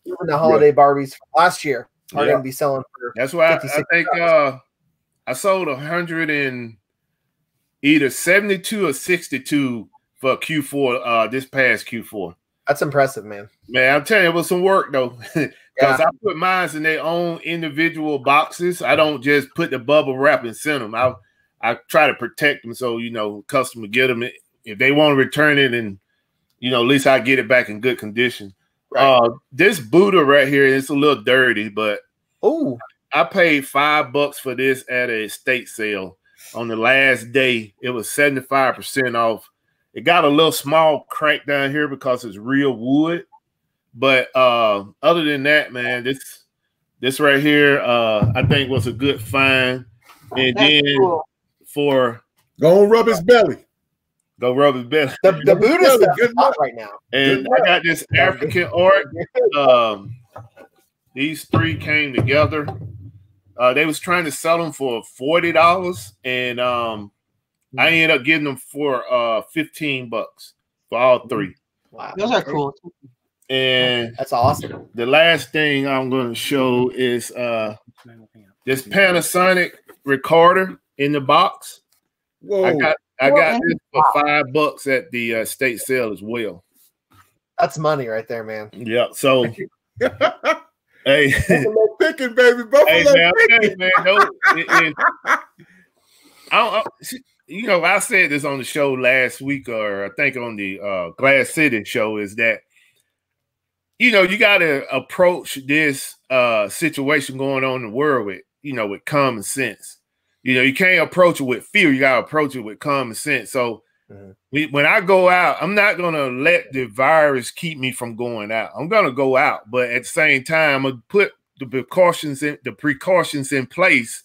even the holiday Barbies from last year are going to be selling for. That's why I think I sold 100 and either 72 or 62 for Q4 this past Q4. That's impressive, man. Man, I'm telling you, it was some work though, because I put mine in their own individual boxes. I don't just put the bubble wrap and send them. I try to protect them so, customer get them. If they want to return it, and, at least I get it back in good condition. Right. This Buddha right here, it's a little dirty, but I paid $5 for this at a estate sale on the last day. It was 75% off. It got a little small crack down here because it's real wood. But other than that, man, this right here, I think was a good find. And then for go rub his belly. Go rub his belly. The Buddha's good right now. And I got this African art. These three came together. They was trying to sell them for $40, and I ended up getting them for $15 for all three. Wow, those are cool. And that's awesome. The last thing I'm going to show is this Panasonic recorder in the box. Whoa. I got this for $5 at the estate sale as well. That's money right there, man. Yeah. So, hey, Buffalo picking, baby. Buffalo picking. Man, I said this on the show last week, or I think on the Glass City show, is that you got to approach this situation going on in the world with with common sense. You can't approach it with fear. You got to approach it with common sense. So when I go out, I'm not going to let the virus keep me from going out. I'm going to go out, but at the same time, I'm going to put the precautions in place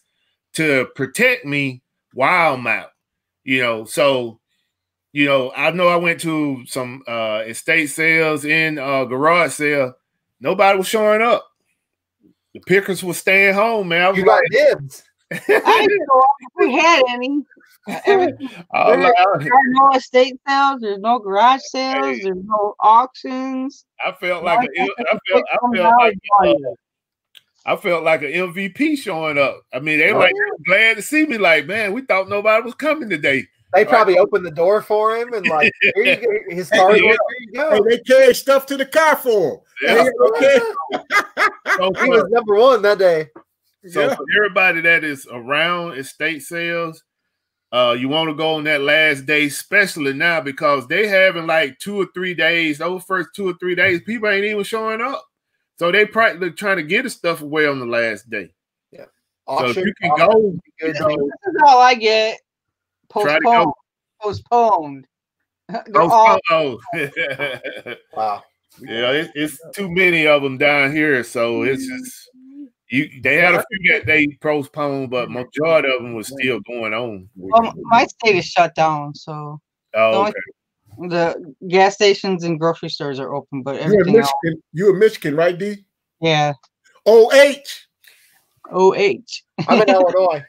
to protect me while I'm out. So I know I went to some estate sales in garage sale. Nobody was showing up. The pickers were staying home, man. You got dibs. I didn't know if we had any. There's no estate sales. There's no garage sales. There's no auctions. I felt like an MVP showing up. I mean, they were glad to see me. Like, man, we thought nobody was coming today. They probably opened the door for him and like, here you go. His car. Here you go. Hey, they carried stuff to the car for him. Yeah. He was #1 that day. So for everybody that is around estate sales, You want to go on that last day, especially now because they having like 2 or 3 days. Those first 2 or 3 days, people ain't even showing up. So they practically trying to get the stuff away on the last day. Yeah. So if you can go, this is all I get. Postponed. Postponed. Oh. Wow. Yeah, it's too many of them down here, so it's just they had a few that they postponed, but majority of them was still going on. Well, my state is shut down, so the gas stations and grocery stores are open, but everything else. You're in Michigan, right, D? Yeah. OH. I'm in Illinois.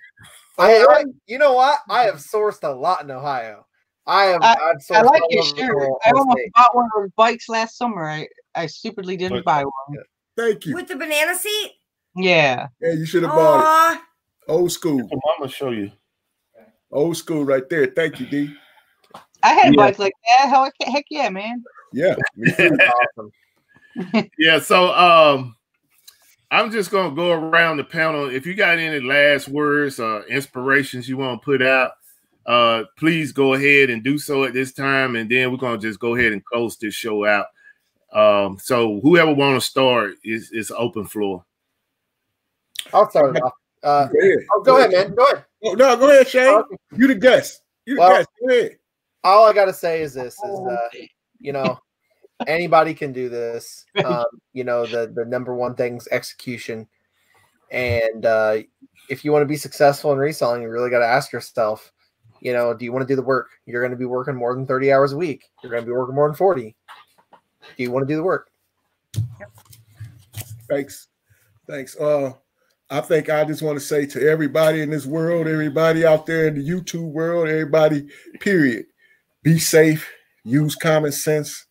You know what? I have sourced a lot in Ohio. I've sourced I like your shirt. I almost bought one of those bikes last summer. I stupidly didn't buy one. Thank you. With the banana seat? Yeah. Yeah, you should have bought it. Old school. I'm gonna show you. Old school right there. Thank you, D. I had a bike like that. Heck yeah, man. Yeah. Me too. Awesome. Yeah, so I'm just gonna go around the panel. If you got any last words or inspirations you want to put out, please go ahead and do so at this time, and then we're gonna just go ahead and close this show out. So whoever want to start is open floor. I'll start it off. Go ahead, man. Go ahead. Oh, no, go ahead, Shane. You the guest. You the guest. Go ahead. All I gotta say is this: anybody can do this. The number one thing's execution, and if you want to be successful in reselling, you really got to ask yourself, do you want to do the work? You're going to be working more than 30 hours a week. You're going to be working more than 40. Do you want to do the work? Thanks. I think I just want to say to everybody in this world, everybody out there in the YouTube world, everybody, period, be safe, use common sense.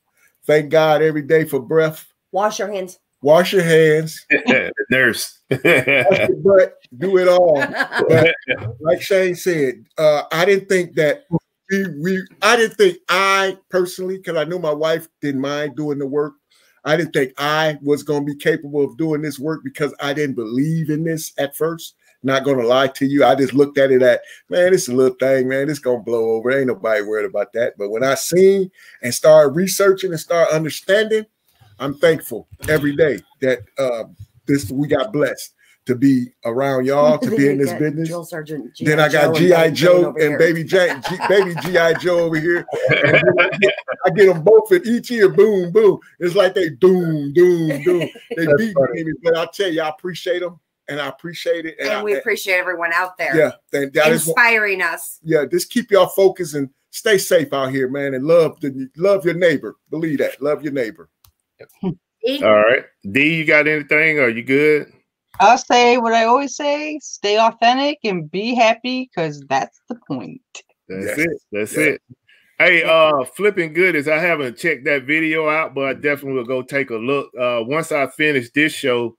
Thank God every day for breath. Wash your hands. Wash your hands. Nurse. But do it all. But like Shane said, I didn't think that I didn't think I personally, because I knew my wife didn't mind doing the work. I didn't think I was going to be capable of doing this work because I didn't believe in this at first. Not going to lie to you. I just looked at it man, this is a little thing, man. It's going to blow over. Ain't nobody worried about that. But when I seen and started researching and started understanding, I'm thankful every day that we got blessed to be around y'all, to be in this business. Then I got G.I. Joe and baby G.I. Joe over here. I get them both at each ear, boom, boom. It's like they doom. They beat me, but I tell you, I appreciate them. And I appreciate it. And we appreciate everyone out there. Yeah. Inspiring us. Yeah, just keep y'all focused and stay safe out here, man. And love your neighbor. Believe that. Love your neighbor. All right. D, you got anything? Are you good? I'll say what I always say. Stay authentic and be happy, because that's the point. That's it. Hey, Flipping Goodies, I haven't checked that video out, but I definitely will go take a look. Once I finish this show,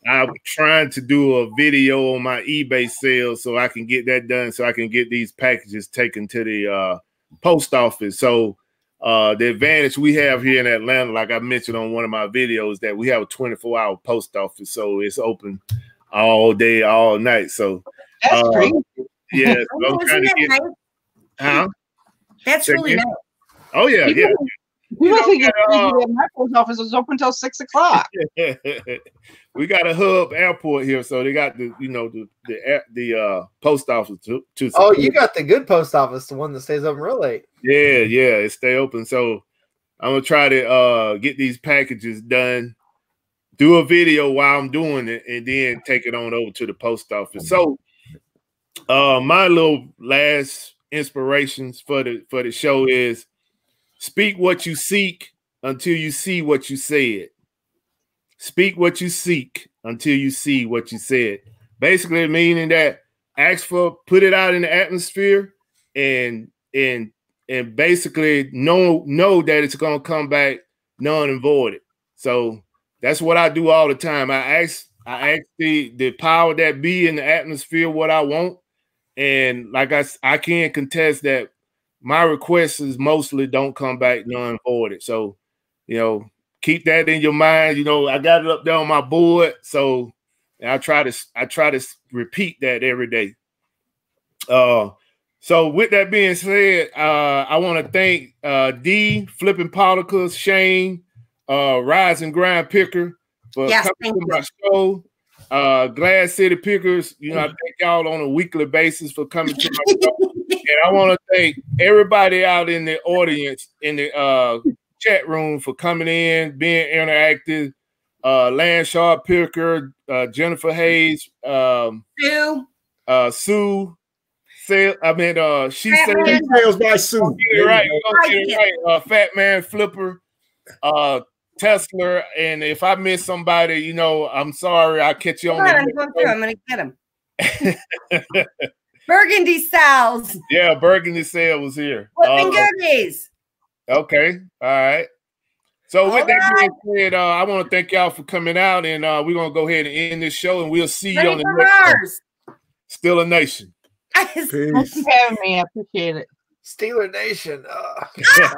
I'm trying to do a video on my eBay sales so I can get that done, so I can get these packages taken to the post office. So the advantage we have here in Atlanta, like I mentioned on one of my videos, that we have a 24-hour post office, so it's open all day, all night. So that's great. Yeah, so I'm trying to get. Huh? That's really nice. Oh yeah, yeah. You think my post office is open until 6 o'clock? We got a hub airport here, so they got the post office to Oh, you got the good post office, the one that stays open real late. Yeah, it stay open. So I'm gonna try to get these packages done, do a video while I'm doing it, and then take it on over to the post office. So my little last inspirations for the show is: speak what you seek until you see what you said. Speak what you seek until you see what you said. Basically meaning that put it out in the atmosphere and basically know that it's gonna come back none and voided. So that's what I do all the time. I ask the power that be in the atmosphere what I want. And like I can contest that my requests mostly don't come back none voided. So, keep that in your mind. I got it up there on my board. So I try to repeat that every day. So with that being said, I want to thank D, Flipping Particles, Shane, Rise and Grind Picker for coming to my show. Glass City Pickers, you know, I thank y'all on a weekly basis for coming to my show. And I want to thank everybody out in the audience, in the chat room for coming in, being interactive. Landshaw Picker, Jennifer Hayes, Sue. She said sales by Sue. Right. Fat Man Flipper, Tesla, and if I miss somebody, you know, I'm sorry. I'll catch you on. I'm gonna get him. Burgundy Sal's. Yeah, Burgundy Sale was here. Flipping goodies. Okay, all right. So with that being said, I want to thank y'all for coming out, and we're gonna go ahead and end this show, and we'll see you on the next one. Still a Nation. Peace. Thanks for having me. I appreciate it. Steeler Nation. Yeah.